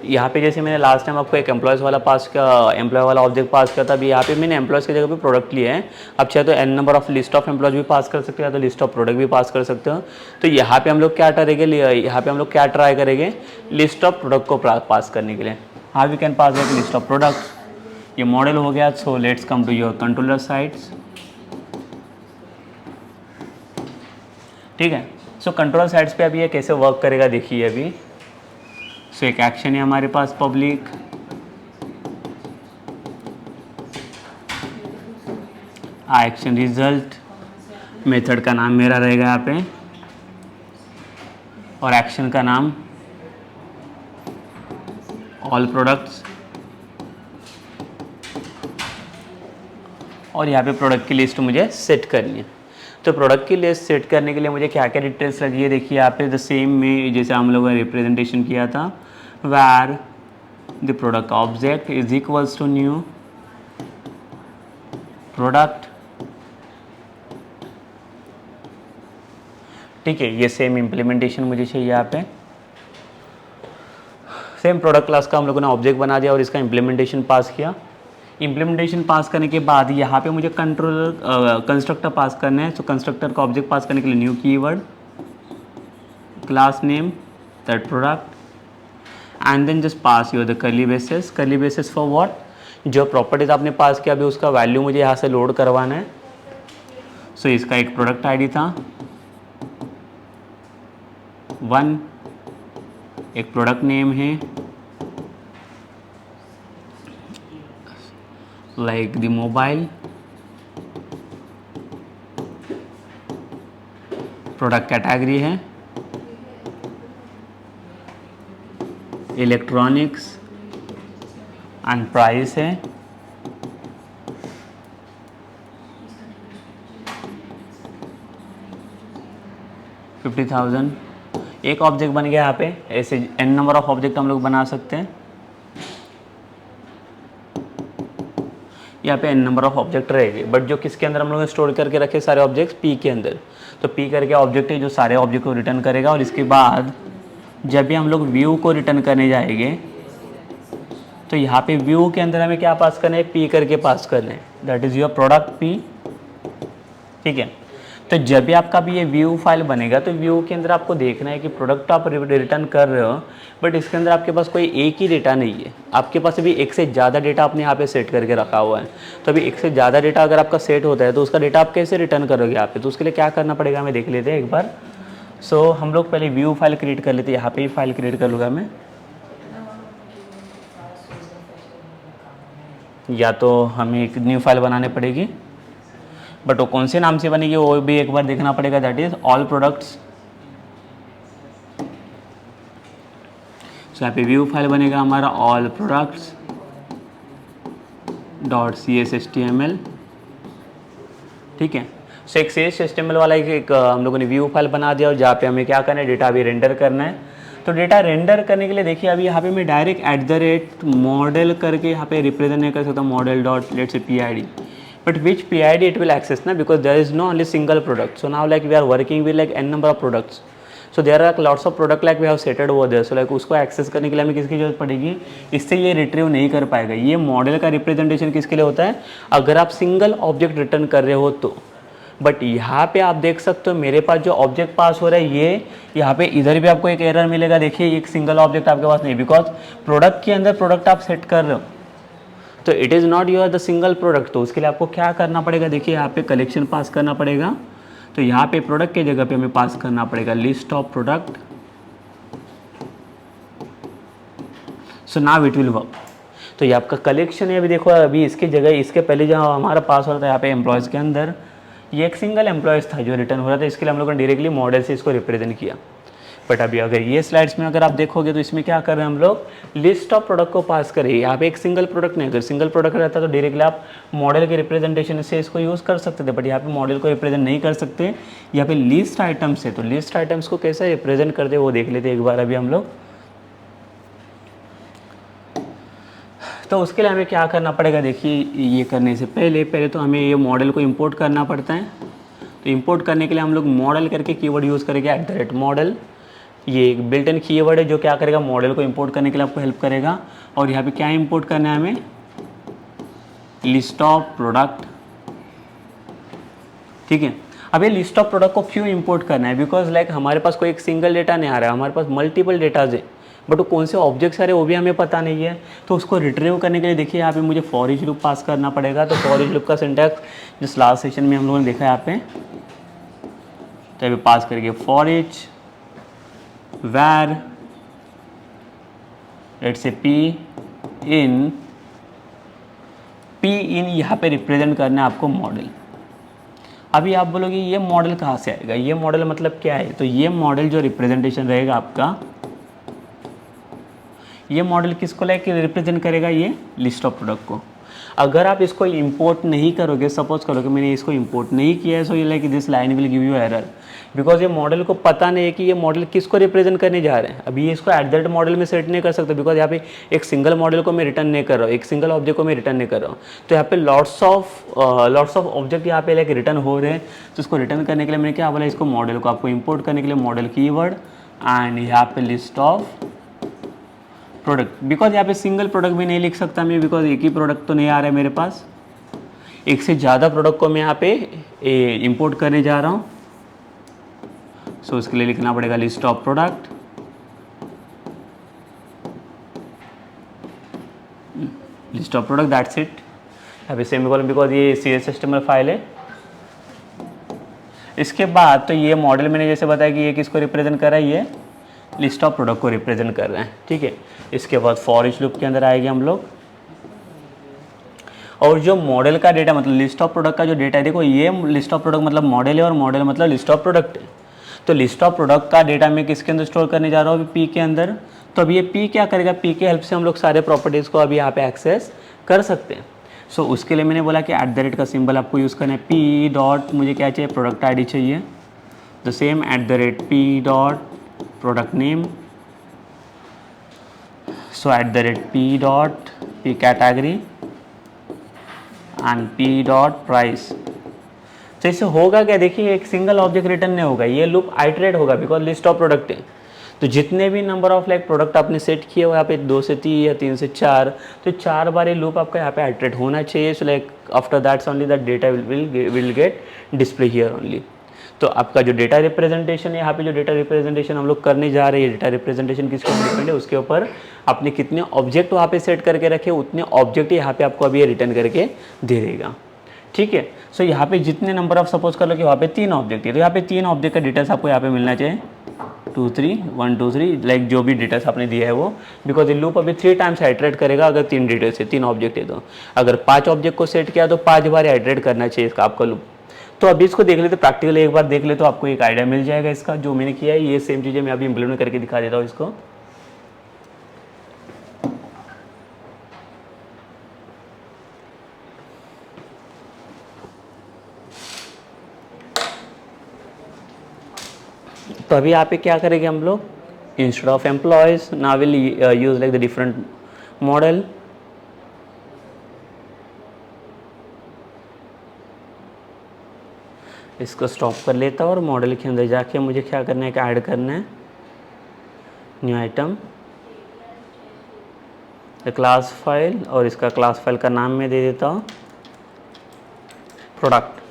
यहाँ पे जैसे मैंने लास्ट टाइम आपको एक एम्प्लॉयज़ वाला पास का एम्प्लॉय वाला ऑब्जेक्ट पास किया था, अभी यहाँ पे मैंने एम्प्लॉयज़ की जगह पे प्रोडक्ट लिए हैं। अब चाहे तो n number of list of employees भी पास कर सकते हो या तो लिस्ट ऑफ प्रोडक्ट भी पास कर सकते हो। तो यहाँ पे हम लोग क्या करेंगे, यहाँ पे हम लोग क्या ट्राई करेंगे, लिस्ट ऑफ प्रोडक्ट को पास करने के लिए। How we can pass that list of product. ये मॉडल हो गया। So let's come to your controller sides. ठीक है, सो कंट्रोलर साइड्स पे अभी ये कैसे वर्क करेगा देखिए अभी। सो एक एक्शन है हमारे पास पब्लिक, एक्शन रिजल्ट, मेथड का नाम मेरा रहेगा यहाँ पे, और एक्शन का नाम ऑल प्रोडक्ट्स, और यहाँ पे प्रोडक्ट की लिस्ट मुझे सेट करनी है। तो प्रोडक्ट की लिस्ट सेट करने के लिए मुझे क्या क्या डिटेल्स लगी है देखिए यहाँ पे। द सेम में जैसे हम लोगों ने रिप्रेजेंटेशन किया था, where the product object is equals to new product। ठीक है, ये सेम इम्प्लीमेंटेशन मुझे चाहिए यहाँ पे। सेम प्रोडक्ट क्लास का हम लोगों ने ऑब्जेक्ट बना दिया और इसका इम्प्लीमेंटेशन पास किया। इम्प्लीमेंटेशन पास करने के बाद यहाँ पे मुझे कंस्ट्रक्टर पास करना है। तो कंस्ट्रक्टर का ऑब्जेक्ट पास करने के लिए new keyword, class name, that product, and then just pass your the curly braces. Curly braces for what, जो प्रॉपर्टीज आपने पास किया अभी उसका वैल्यू मुझे यहाँ से लोड करवाना है। सो इसका एक प्रोडक्ट आईडी था 1, एक प्रोडक्ट नेम है like the mobile, product category है इलेक्ट्रॉनिक्स, एंड प्राइस है 50,000। एक ऑब्जेक्ट बन गया यहाँ पे। ऐसे n नंबर ऑफ ऑब्जेक्ट हम लोग बना सकते हैं। यहाँ पे n नंबर ऑफ ऑब्जेक्ट रहेंगे, बट जो किसके अंदर हम लोग स्टोर करके रखे सारे ऑब्जेक्ट्स p के अंदर। तो p करके ऑब्जेक्ट है जो सारे ऑब्जेक्ट को रिटर्न करेगा, और इसके बाद जब भी हम लोग व्यू को रिटर्न करने जाएंगे तो यहाँ पे व्यू के अंदर हमें क्या पास करना है, p करके पास करना है, that is your product p। ठीक है, तो जब भी आपका भी ये व्यू फाइल बनेगा तो व्यू के अंदर आपको देखना है कि प्रोडक्ट आप रिटर्न कर रहे हो, बट इसके अंदर आपके पास कोई एक ही डेटा नहीं है, आपके पास अभी एक से ज़्यादा डेटा आपने यहाँ पे सेट करके रखा हुआ है। तो अभी एक से ज़्यादा डेटा अगर आपका सेट होता है तो उसका डेटा आप कैसे रिटर्न करोगे यहाँ पे, तो उसके लिए क्या करना पड़ेगा हमें देख लेते हैं एक बार। सो हम लोग पहले व्यू फाइल क्रिएट कर लेते हैं। यहाँ पर ही फाइल क्रिएट कर लूँगा मैं, या तो हमें एक न्यू फाइल बनाने पड़ेगी, बट वो कौन से नाम से बनेगी वो भी एक बार देखना पड़ेगा, दैट इज ऑल प्रोडक्ट्स। सो यहाँ पे व्यू फाइल बनेगा हमारा ऑल प्रोडक्ट्स .cshtml। ठीक है, सो एक CSHTML वाला एक हम लोगों ने व्यू फाइल बना दिया, और जहाँ पे हमें क्या करना है, डेटा भी रेंडर करना है। तो डेटा रेंडर करने के लिए देखिए अभी यहाँ पे मैं डायरेक्ट @model करके यहाँ पे रिप्रेजेंट नहीं कर सकता, model dot let's say PID, but which PID it will access na, because there is no only single product. So now like we are working with like n number of products, so there are lots of product like we have setted over there. So like उसको access करने के लिए हमें किसकी जरूरत पड़ेगी, इससे ये रिट्रीव नहीं कर पाएगा। ये मॉडल का रिप्रेजेंटेशन किसके लिए होता है, अगर आप सिंगल ऑब्जेक्ट रिटर्न कर रहे हो तो। बट यहाँ पे आप देख सकते हो मेरे पास जो ऑब्जेक्ट पास हो रहा है ये, यहाँ पे इधर भी आपको एक एरर मिलेगा। देखिए एक सिंगल ऑब्जेक्ट आपके पास नहीं, बिकॉज प्रोडक्ट के अंदर प्रोडक्ट आप सेट कर रहे हो, तो it is not your the single product. तो उसके लिए आपको क्या करना पड़ेगा, देखिए यहाँ पे कलेक्शन पास करना पड़ेगा। तो यहाँ पे प्रोडक्ट के जगह पे हमें पास करना पड़ेगा list of product. So now it will work. तो ये आपका कलेक्शन है। अभी देखो, अभी इसकी जगह, इसके पहले जहाँ हमारा पास हो रहा था यहाँ पे एम्प्लॉयज़ के अंदर, ये एक सिंगल एम्प्लॉयज़ था जो रिटर्न हो रहा था। इसके लिए हम लोगों ने डायरेक्टली मॉडल से इसको रिप्रेजेंट किया। बट अभी अगर ये स्लाइड्स में अगर आप देखोगे तो इसमें क्या कर रहे हैं हम लोग, लिस्ट ऑफ प्रोडक्ट को पास करें। यहाँ पे एक सिंगल प्रोडक्ट नहीं, अगर सिंगल प्रोडक्ट रहता तो डायरेक्टली आप मॉडल के रिप्रेजेंटेशन से इसको यूज़ कर सकते थे। बट यहाँ पे मॉडल को रिप्रेजेंट नहीं कर सकते, यहाँ पे लिस्ट आइटम्स है। तो लिस्ट आइटम्स को कैसे रिप्रेजेंट करते वो देख लेते एक बार अभी हम लोग। तो उसके लिए हमें क्या करना पड़ेगा, देखिए ये करने से पहले तो हमें ये मॉडल को इंपोर्ट करना पड़ता है। तो इंपोर्ट करने के लिए हम लोग मॉडल करके कीवर्ड यूज़ करेंगे @मॉडल। ये एक बिल्ट इन कीवर्ड है जो क्या करेगा, मॉडल को इंपोर्ट करने के लिए आपको हेल्प करेगा। और यहाँ पे क्या इंपोर्ट करना है हमें, लिस्ट ऑफ प्रोडक्ट। ठीक है, अब ये लिस्ट ऑफ प्रोडक्ट को क्यों इंपोर्ट करना है, बिकॉज लाइक हमारे पास कोई एक सिंगल डेटा नहीं आ रहा है, हमारे पास मल्टीपल डेटाज है, बट वो कौन से ऑब्जेक्ट्स आ रहे हैं वो भी हमें पता नहीं है। तो उसको रिट्रीव करने के लिए देखिए यहाँ पे मुझे फॉर ईच लूप पास करना पड़ेगा। तो फॉर ईच लूप का सिंटैक्स जिस लास्ट सेशन में हम लोगों ने देखा यहाँ पे, तो अभी पास करेंगे for each where let's say p in यहाँ पे रिप्रेजेंट करना है आपको मॉडल। अभी आप बोलोगे ये मॉडल कहाँ से आएगा, ये मॉडल मतलब क्या है। तो ये मॉडल जो रिप्रेजेंटेशन रहेगा आपका, ये मॉडल किसको लेके रिप्रेजेंट करेगा, ये लिस्ट ऑफ प्रोडक्ट को। अगर आप इसको इंपोर्ट नहीं करोगे, सपोज करो कि मैंने इसको इंपोर्ट नहीं किया है, सो ये like this line will give you error, because ये मॉडल को पता नहीं है कि ये मॉडल किसको रिप्रेजेंट करने जा रहे हैं। अभी ये इसको @ मॉडल में सेट नहीं कर सकते, बिकॉज यहाँ पे एक सिंगल मॉडल को मैं रिटर्न नहीं कर रहा हूँ, एक सिंगल ऑब्जेक्ट को मैं रिटर्न नहीं कर रहा हूँ। तो यहाँ पे लॉट्स ऑफ ऑब्जेक्ट यहाँ पे लाइक रिटर्न हो रहे हैं। तो इसको रिटर्न करने के लिए मैंने क्या बोला, इसको मॉडल को आपको इंपोर्ट करने के लिए मॉडल कीवर्ड एंड यहाँ पे लिस्ट ऑफ प्रोडक्ट। बिकॉज यहाँ पे सिंगल प्रोडक्ट भी नहीं लिख सकता मैं, बिकॉज एक ही प्रोडक्ट तो नहीं आ रहा है मेरे पास, एक से ज़्यादा प्रोडक्ट को मैं यहाँ पे इंपोर्ट करने जा रहा हूँ। सो उसके लिए लिखना पड़ेगा list of product, list of product, that's it. यहाँ पे सेमीकोलन, बिकॉज ये CSS फाइल है। इसके बाद तो ये मॉडल मैंने जैसे बताया कि ये किसको रिप्रेजेंट कर रहा है, ये लिस्ट ऑफ प्रोडक्ट को रिप्रेजेंट कर रहे हैं। ठीक है, इसके बाद फॉर ईच लूप के अंदर आएंगे हम लोग, और जो मॉडल का डेटा मतलब लिस्ट ऑफ प्रोडक्ट का जो डेटा है, देखो ये लिस्ट ऑफ प्रोडक्ट मतलब मॉडल है और मॉडल मतलब लिस्ट ऑफ प्रोडक्ट है। तो लिस्ट ऑफ प्रोडक्ट का डेटा मैं किसके अंदर स्टोर करने जा रहा हूँ, अभी P के अंदर। तो अभी ये P क्या करेगा, P के हेल्प से हम लोग सारे प्रॉपर्टीज़ को अभी यहाँ पे एक्सेस कर सकते हैं। सो उसके लिए मैंने बोला कि @ का सिंबल आपको यूज़ करना है। P डॉट मुझे क्या चाहिए, प्रोडक्ट ID चाहिए, the same @P dot product name. So @P dot P category and P dot price. तो इससे होगा क्या, देखिए एक सिंगल ऑब्जेक्ट रिटर्न नहीं होगा, ये लूप आइटरेट होगा, बिकॉज लिस्ट ऑफ प्रोडक्ट है। तो जितने भी नंबर ऑफ लाइक प्रोडक्ट आपने सेट किए हो यहाँ पे 2 से 3 या 3 से 4, तो 4 बार ये लूप आपका यहाँ पे आइटरेट होना चाहिए। So like after that's only that data will get display here only. तो आपका जो डेटा रिप्रेजेंटेशन है, यहाँ पे जो डेटा रिप्रेजेंटेशन हम लोग करने जा रहे हैं, डेटा रिप्रेजेंटेशन किसके ऊपर डिपेंड है, उसके ऊपर आपने कितने ऑब्जेक्ट वहाँ पे सेट करके रखे, उतने ऑब्जेक्ट यहाँ पे आपको अभी रिटर्न करके दे देगा। ठीक है, सो यहाँ पे जितने नंबर ऑफ सपोज कर लो कि वहाँ पे 3 ऑब्जेक्ट है, तो यहाँ पे 3 ऑब्जेक्ट का डिटेल्स आपको यहाँ पे मिलना चाहिए, 2 3 1 2 3, लाइक जो भी डिटेल्स आपने दिया है वो, बिकॉज ये लूप अभी 3 टाइम्स आइटरेट करेगा अगर 3 डिटेल्स है, 3 ऑब्जेक्ट है। तो अगर 5 ऑब्जेक्ट को सेट किया तो 5 बार आइटरेट करना चाहिए इसका आपका लूप। तो अभी इसको देख लेते प्रैक्टिकली, एक बार देख ले तो आपको एक आइडिया मिल जाएगा इसका। जो मैंने किया है ये सेम चीज़ें मैं अभी इम्प्लीमेंट करके दिखा देता हूँ इसको। तो अभी यहाँ पे क्या करेंगे हम लोग, instead of employees now will use like the different model. इसको स्टॉप कर लेता हूँ और मॉडल के अंदर जाके मुझे क्या करना है कि ऐड करना है न्यू आइटम क्लास फाइल, और इसका क्लास फाइल का नाम मैं दे देता हूँ प्रोडक्ट।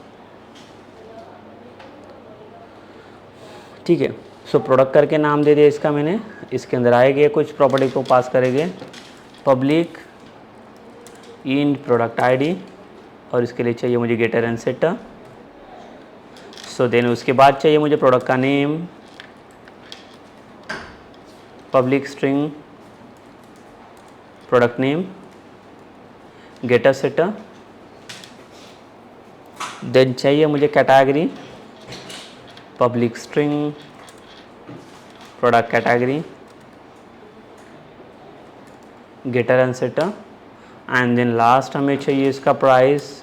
ठीक है, सो प्रोडक्ट करके नाम दे दिया इसका मैंने। इसके अंदर आएंगे कुछ प्रॉपर्टी को पास करेंगे, पब्लिक इन प्रोडक्ट ID, और इसके लिए चाहिए मुझे getter and setter. So then उसके बाद चाहिए मुझे प्रोडक्ट का name, public string product name, getter setter, then चाहिए मुझे category, public string product category, getter and setter, and then last हमें चाहिए इसका प्राइस,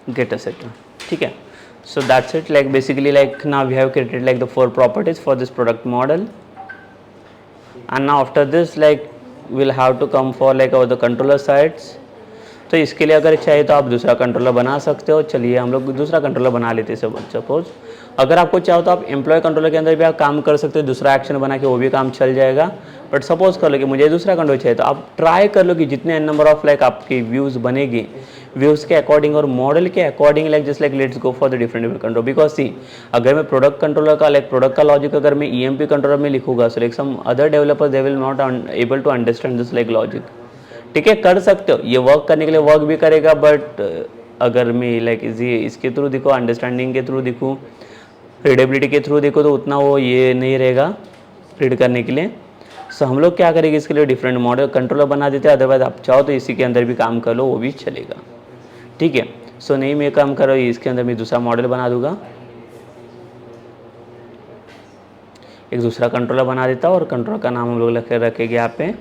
गेटर सेटर। ठीक है, so that's it, like basically like now we have created like the 4 properties for this product model, and now after this like we'll have to come for like over the controller sides। तो इसके लिए अगर चाहिए तो आप दूसरा controller बना सकते हो। चलिए हम लोग दूसरा कंट्रोलर बना लेते हैं। सपोज अगर आपको चाहो तो आप एम्प्लॉय कंट्रोलर के अंदर भी आप काम कर सकते हो, दूसरा एक्शन बना के वो भी काम चल जाएगा। बट सपोज कर लो कि मुझे दूसरा कंट्रोल चाहिए, तो आप ट्राई कर लो कि जितने नंबर ऑफ लाइक आपकी व्यूज़ बनेगी, व्यूज़ के अकॉर्डिंग और मॉडल के according like just like let's go for the different control. Because see अगर मैं प्रोडक्ट कंट्रोलर का लाइक प्रोडक्ट का लॉजिक अगर मैं EMP कंट्रोलर में लिखूंगा, so like some other developer they will not able to understand this like logic. ठीक है, कर सकते हो, ये वर्क करने के लिए वर्क भी करेगा, बट अगर मैं लाइक इसके थ्रू देखो, अंडरस्टैंडिंग के थ्रू देखूँ, रीडेबिलिटी के थ्रू देखो, तो उतना वो ये नहीं रहेगा रीड करने के लिए। सो हम लोग क्या करेंगे, इसके लिए डिफरेंट मॉडल कंट्रोलर बना देते हैं। अदरवाइज आप चाहो तो इसी के अंदर भी काम कर लो, वो भी चलेगा। ठीक है, सो नहीं मैं काम कर रहा हूँ, इसके अंदर मैं दूसरा मॉडल बना दूंगा, एक दूसरा कंट्रोलर बना देता हूँ, और कंट्रोलर का नाम हम लोग रखेंगे यहाँ पे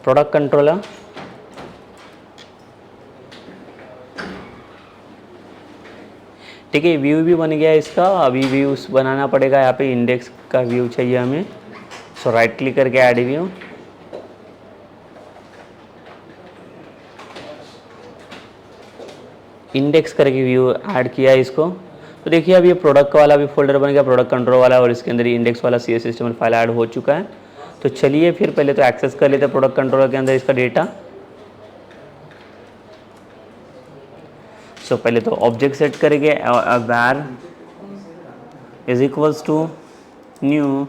प्रोडक्ट कंट्रोलर। ठीक है, व्यू भी बन गया इसका। अभी व्यूज बनाना पड़ेगा, यहाँ पे इंडेक्स का व्यू चाहिए हमें। सो राइट क्लिक करके ऐड व्यू, इंडेक्स करके व्यू ऐड किया इसको। तो देखिए अब ये प्रोडक्ट वाला भी फोल्डर बन गया, प्रोडक्ट कंट्रोल वाला, और इसके अंदर इंडेक्स वाला CS सिस्टम फाइल ऐड हो चुका है। तो चलिए फिर पहले तो एक्सेस कर लेते हैं प्रोडक्ट कंट्रोलर के अंदर इसका डेटा। सो पहले तो ऑब्जेक्ट सेट करेंगे, var is equals to new,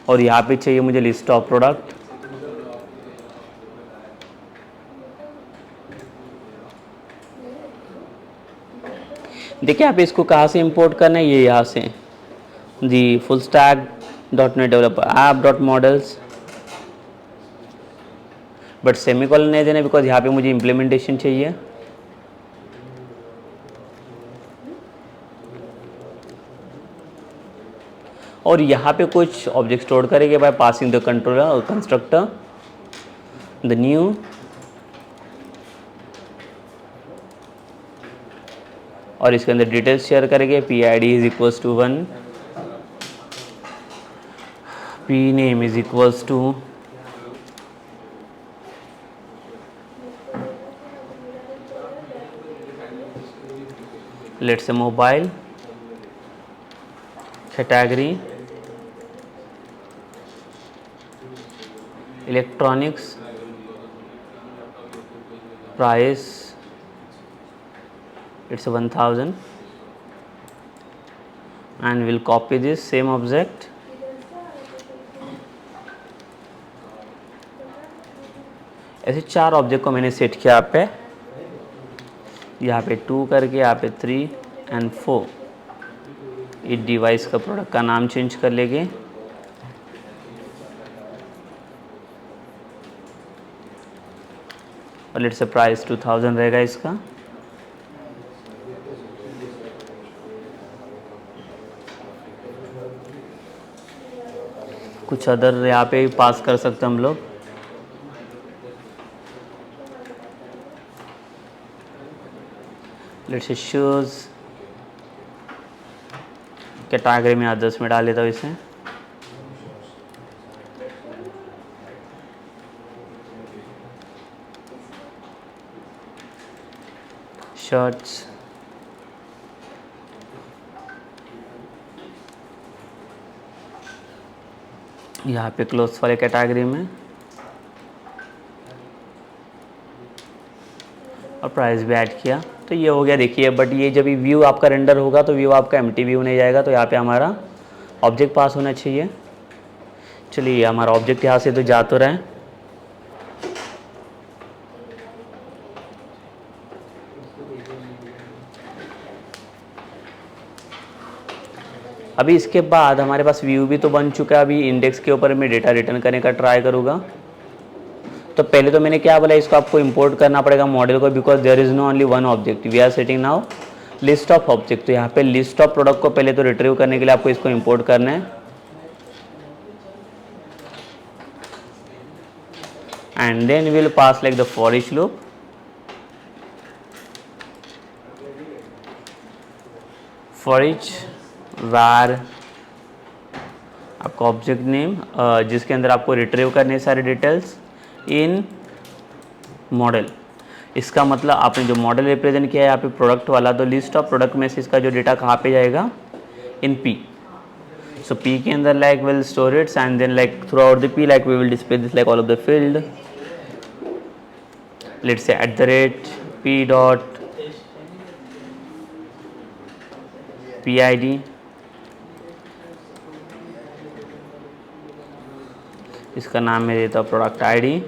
और यहाँ पे चाहिए मुझे लिस्ट ऑफ प्रोडक्ट। देखिए आप इसको कहाँ से इंपोर्ट करना है, ये यहाँ से the full stack .NET developer app dot models, but semicolon नहीं देना बिकॉज यहाँ पे मुझे इम्प्लीमेंटेशन चाहिए। और यहाँ पे कुछ ऑब्जेक्ट स्टोर करेंगे by passing the controller constructor the new, और इसके अंदर डिटेल्स शेयर करेंगे। PID is equals to 1, pname is equals to let's say mobile, category electronics, price it's 1000, and we'll copy this same object ऐसे 4 object को मैंने set किया यहाँ पे 2 करके, यहाँ पे 3 एंड 4। इस डिवाइस का प्रोडक्ट का नाम चेंज कर लेंगे, और लेट्स से प्राइस 2000 रहेगा इसका। कुछ अदर यहाँ पे पास कर सकते हम लोग, लेट्स से शूज, कैटेगरी में अदर्स में डाल देता हूँ इसे। शर्ट्स, यहाँ पे क्लोथ्स वाले कैटेगरी में, और प्राइस भी ऐड किया। तो ये हो गया देखिए। बट ये जब व्यू आपका रेंडर होगा तो व्यू आपका एम्प्टी व्यू नहीं जाएगा, तो यहाँ पे हमारा ऑब्जेक्ट पास होना चाहिए। चलिए हमारा ऑब्जेक्ट यहाँ से तो जा तो रहा है। अभी इसके बाद हमारे पास व्यू भी तो बन चुका है। अभी इंडेक्स के ऊपर मैं डेटा रिटर्न करने का ट्राई करूँगा। तो पहले तो मैंने क्या बोला, इसको आपको इंपोर्ट करना पड़ेगा मॉडल को, because there is no only one object, we are setting now list of object. तो यहाँ पे लिस्ट ऑफ प्रोडक्ट को पहले तो रिट्रीव करने के लिए आपको इसको इंपोर्ट करना है, and then will pass like the for each loop. For each var आपका ऑब्जेक्ट नेम जिसके अंदर आपको रिट्रीव करने सारे डिटेल्स इन मॉडल। इसका मतलब आपने जो मॉडल रिप्रेजेंट किया है यहाँ पे प्रोडक्ट वाला, तो लिस्ट ऑफ प्रोडक्ट में से इसका जो डेटा कहाँ पे जाएगा, इन पी। सो पी के अंदर like will store its and then like throughout the P like we will display this like all of the field. Let's say @p dot PID, इसका नाम मैं देता हूँ प्रोडक्ट ID।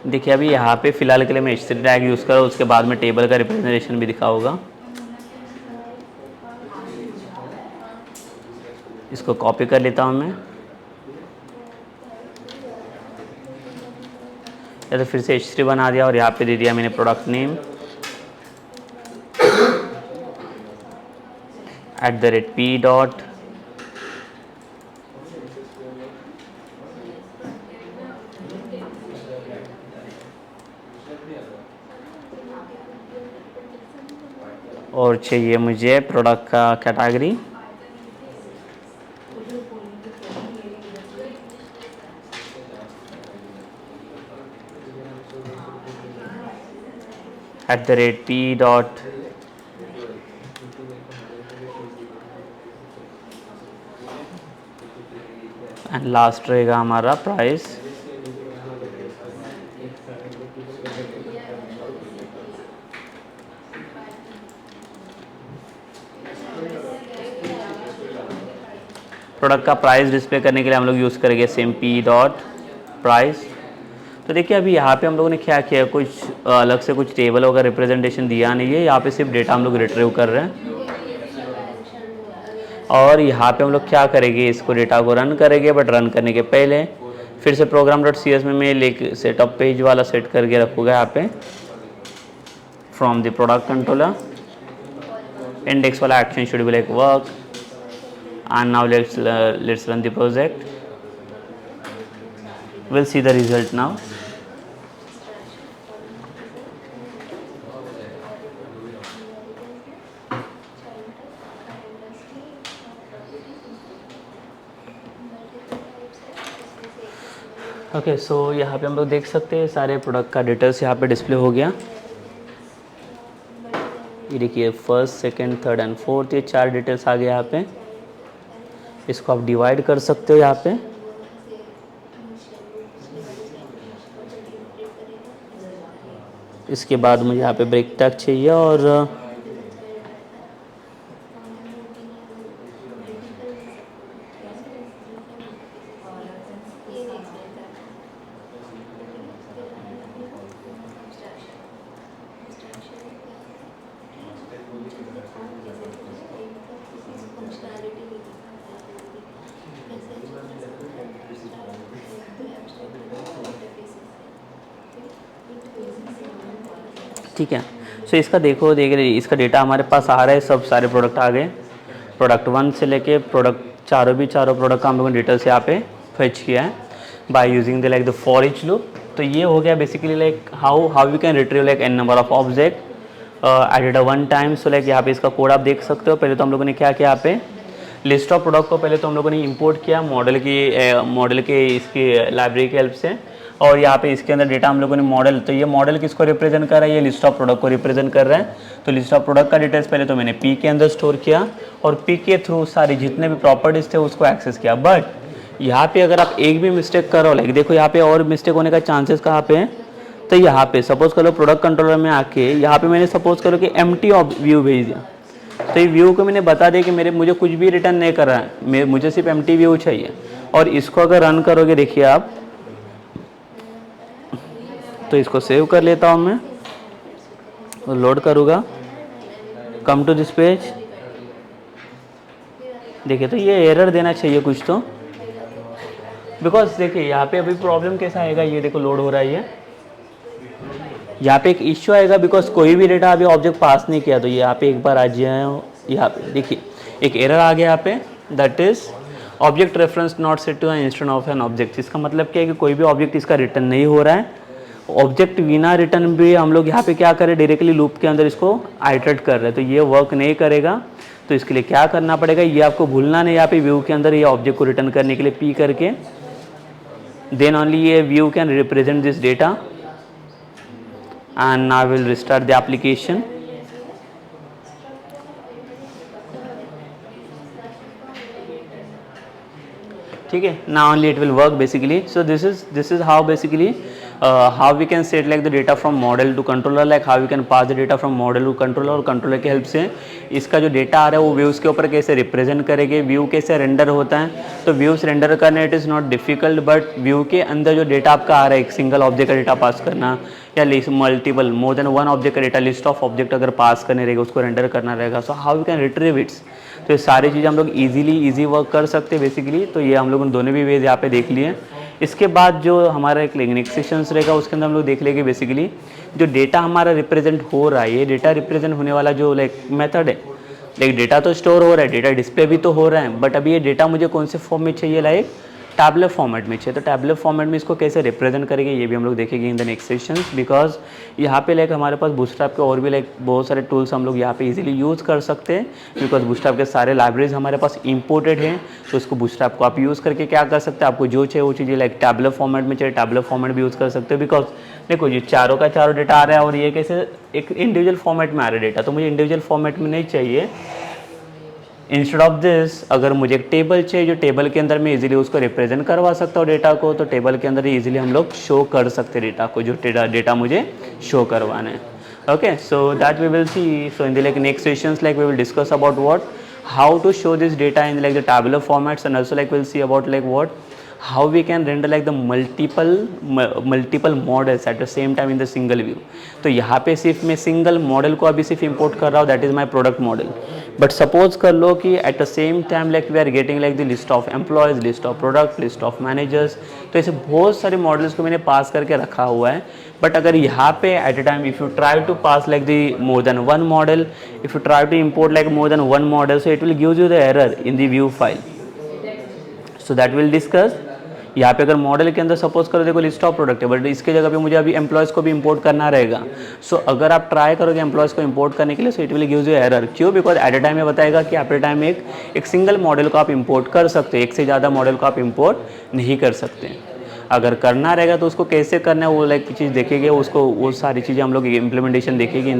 देखिए अभी यहाँ पे फिलहाल के लिए मैं HTML टैग यूज़ कर रहा हूँ, उसके बाद में टेबल का रिप्रेजेंटेशन भी दिखा होगा। इसको कॉपी कर लेता हूँ मैं, या तो फिर से H3 बना दिया और यहाँ पे दे दिया मैंने प्रोडक्ट नेम @p डॉट और चाहिए मुझे प्रोडक्ट का category, @p dot and last रहेगा हमारा प्राइस। प्रोडक्ट का प्राइस डिस्प्ले करने के लिए हम लोग यूज़ करेंगे सेम p डॉट प्राइस। तो देखिए अभी यहाँ पे हम लोगों ने क्या किया, कुछ अलग से कुछ टेबल वगैरह रिप्रेजेंटेशन दिया नहीं है, यहाँ पे सिर्फ डेटा हम लोग रिट्रीव कर रहे हैं। और यहाँ पे हम लोग क्या करेंगे, इसको डेटा को रन करेंगे, बट रन करने के पहले फिर से program.cs में मैं लेके सेटअप पेज वाला सेट करके रखूँगा यहाँ पे from the product controller. Index वाला action should be like work and now let's run the project. We'll see the result now. Okay so यहाँ पे हम लोग देख सकते हैं सारे प्रोडक्ट का डिटेल्स यहाँ पे डिस्प्ले हो गया। ये देखिए first, second, third and fourth, ये 4 डिटेल्स आ गए यहाँ पे। इसको आप डिवाइड कर सकते हो यहाँ पे। इसके बाद मुझे यहाँ पे ब्रेक टैग चाहिए और ठीक है। सो इसका देखो देख रहे इसका डेटा हमारे पास आ रहा है, सब सारे प्रोडक्ट आ गए। प्रोडक्ट 1 से लेके प्रोडक्ट चारों प्रोडक्ट का हम लोगों ने डिटेल्स यहाँ पे फेच किया है by using the like the for each loop. तो ये हो गया basically like how we can retrieve like n number of object at a one time. So like यहाँ पे इसका कोड आप देख सकते हो। पहले तो हम लोगों ने क्या किया, यहाँ पे लिस्ट ऑफ प्रोडक्ट को पहले तो हम लोगों ने इंपोर्ट किया मॉडल के इसकी लाइब्रेरी की हेल्प से। और यहाँ पे इसके अंदर डेटा हम लोगों ने मॉडल, तो ये मॉडल किसको रिप्रेजेंट कर रहा है, ये लिस्ट ऑफ प्रोडक्ट को रिप्रेजेंट कर रहा है। तो लिस्ट ऑफ प्रोडक्ट का डिटेल्स पहले तो मैंने पी के अंदर स्टोर किया और पी के थ्रू सारी जितने भी प्रॉपर्टीज थे उसको एक्सेस किया। बट यहाँ पे अगर आप एक भी मिस्टेक करो, लाइक देखो यहाँ पे और मिस्टेक होने का चांसेस कहाँ पे है, तो यहाँ पे सपोज करो प्रोडक्ट कंट्रोलर में आके यहाँ पे मैंने सपोज करो कि एम्प्टी व्यू भेज दिया, तो ये व्यू को मैंने बता दिया कि मुझे कुछ भी रिटर्न नहीं कर रहा है, मुझे सिर्फ एम्प्टी व्यू चाहिए। और इसको अगर रन करोगे देखिए आप, तो इसको सेव कर लेता हूँ मैं और लोड करूँगा, कम टू दिस पेज। देखिए तो ये एरर देना चाहिए कुछ तो, बिकॉज देखिए यहाँ पे अभी प्रॉब्लम कैसा आएगा, ये देखो लोड हो रहा है, ये यहाँ पे एक इश्यू आएगा बिकॉज कोई भी डेटा अभी ऑब्जेक्ट पास नहीं किया। तो ये यहाँ पे एक बार आ जाए, यहाँ पे देखिए एक एरर आ गया यहाँ पे, that is object reference not set to instance of an object. इसका मतलब क्या है कि कोई भी ऑब्जेक्ट इसका रिटर्न नहीं हो रहा है। ऑब्जेक्ट बिना रिटर्न भी हम लोग यहाँ पे क्या करें, डायरेक्टली लूप के अंदर इसको आइटरेट कर रहे हैं, तो ये वर्क नहीं करेगा। तो इसके लिए क्या करना पड़ेगा, ये आपको भूलना नहीं, यहाँ पे व्यू के अंदर ये ऑब्जेक्ट को रिटर्न करने के लिए पी करके, देन ओनली ये view can represent this data. And now I will restart the application. ठीक है, now only it will work basically. So this is how basically how we can set like the data from model to controller, like how we can pass the data from model to controller, और controller के help से इसका जो data आ रहा है वो views के ऊपर कैसे रिप्रेजेंट करेंगे, व्यू कैसे रेंडर होता है। तो व्यूज़ रेंडर करना it is not difficult, but view के अंदर जो डेटा आपका आ रहा है, एक सिंगल ऑब्जेक्ट का डेटा पास करना या list multiple more than one object का डेटा, लिस्ट ऑफ ऑब्जेक्ट अगर पास करने रहेगा उसको रेंडर करना रहेगा। So how we can retrieve its, तो ये सारी चीज़ें हम लोग इजी वर्क कर सकते हैं बेसिकली। तो ये हम लोगों ने दोनों भी वेज यहाँ पे देख लिए। इसके बाद जो हमारा एक नेक्स्ट सेशंस रहेगा उसके अंदर हम लोग देख लेंगे बेसिकली जो डेटा हमारा रिप्रेजेंट हो रहा है, ये डेटा रिप्रेजेंट होने वाला जो लाइक मेथड है, लाइक डेटा तो स्टोर हो रहा है, डेटा डिस्प्ले भी तो हो रहा है, बट अभी ये डेटा मुझे कौन से फॉर्म में चाहिए, लाइक टैबलर फॉर्मेट में चाहिए। तो टैबलर फॉर्मेट में इसको कैसे रिप्रेजेंट करेंगे ये भी हम लोग देखेंगे in the next sessions, because यहाँ पे लाइक हमारे पास बूटस्ट्रैप के और भी लाइक बहुत सारे टूल्स हम लोग यहाँ पे इजीली यूज़ कर सकते हैं, बिकॉज बूटस्ट्रैप के सारे लाइब्रेरीज हमारे पास इंपोर्टेड हैं। तो इसको बूटस्ट्रैप को आप यूज़ करके क्या कर सकते हैं, आपको जो चाहिए वो चीज़ें लाइक टैबलर फॉर्मेट में चाहिए टैबलर फॉर्मेट भी यूज़ कर सकते हैं। बिकॉज देखो ये चारों का चारों डेटा आ रहा है और ये कैसे एक इंडिविजुअल फॉर्मेट में आ रहा है डेटा, तो मुझे इंडिविजुअल फॉर्मेट में नहीं चाहिए। इंस्टेड ऑफ दिस अगर मुझे एक टेबल चाहिए जो टेबल के अंदर मैं इजीली उसको रिप्रेजेंट करवा सकता हूँ डेटा को, तो टेबल के अंदर इजीली हम लोग शो कर सकते हैं डेटा को, जो डेटा मुझे शो करवाना है। Okay, so that we will see. So in the like next sessions like we will discuss about what how to show this data in like the tabular formats, and also like we'll see about like what how we can render like the multiple models at the same time in the single view। तो यहाँ पे सिर्फ मैं single model को अभी सिर्फ import कर रहा हूँ, that is my product model. But suppose कर लो कि at the same time like we are getting like the list of employees, list of product, list of managers, तो ऐसे बहुत सारे मॉडल्स को मैंने पास करके रखा हुआ है। बट अगर यहाँ पे at a time if you try to pass like the more than one model, if you try to import like more than one model, so it will give you the error in the view file. So that will discuss. यहाँ पे अगर model के अंदर suppose करो देखो list of product है, but इसके जगह पे मुझे अभी एम्प्लॉयज़ को भी इंपोर्ट करना रहेगा। सो अगर आप ट्राई करोगे एम्प्लॉयज़ को इंपोर्ट करने के लिए, सो it will give you error. क्यों? बिकॉज एट अ टाइम ये बताएगा कि एट अ टाइम एक सिंगल मॉडल को आप इंपोर्ट कर सकते हैं, एक से ज़्यादा मॉडल को आप इंपोर्ट नहीं कर सकते। अगर करना रहेगा तो उसको कैसे करना है वो लाइक चीज़ देखेंगे, उसको वो सारी चीज़ें हम लोग इम्प्लीमेंटेशन देखेंगे in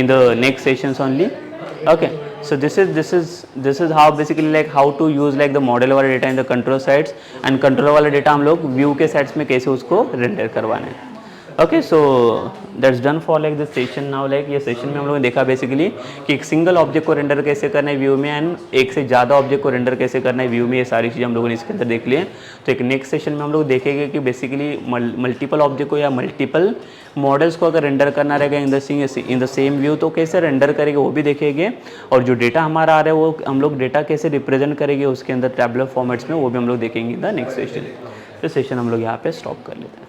the next sessions only. Okay, so this is how basically like how to use like the model वाला data in the control sites, and control वाला data हम लोग view के sites में कैसे उसको render करवाना है। Okay, so that's done for like this session. Now like ये सेशन में हम लोगों ने देखा बेसिकली कि एक सिंगल ऑब्जेक्ट को रेंडर कैसे करना है व्यू में, एंड एक से ज़्यादा ऑब्जेक्ट को रेंडर कैसे करना है व्यू में, ये सारी चीज़ें हम लोगों ने इसके अंदर देख लिए। तो एक नेक्स्ट सेशन में हम लोग देखेंगे कि बेसिकली मल्टीपल ऑब्जेक्ट को या मल्टीपल मॉडल्स को अगर रेंडर करना रहेगा इन द सेम व्यू तो कैसे रेंडर करेंगे वो भी देखेंगे, और जो डेटा हमारा आ रहा है वो हम लोग डेटा कैसे रिप्रेजेंट करेंगे उसके अंदर टैबुलर फॉर्मेट्स में, वो भी हम लोग देखेंगे इन द नेक्स्ट सेशन। तो सेशन हम लोग यहाँ पे स्टॉप कर लेते हैं।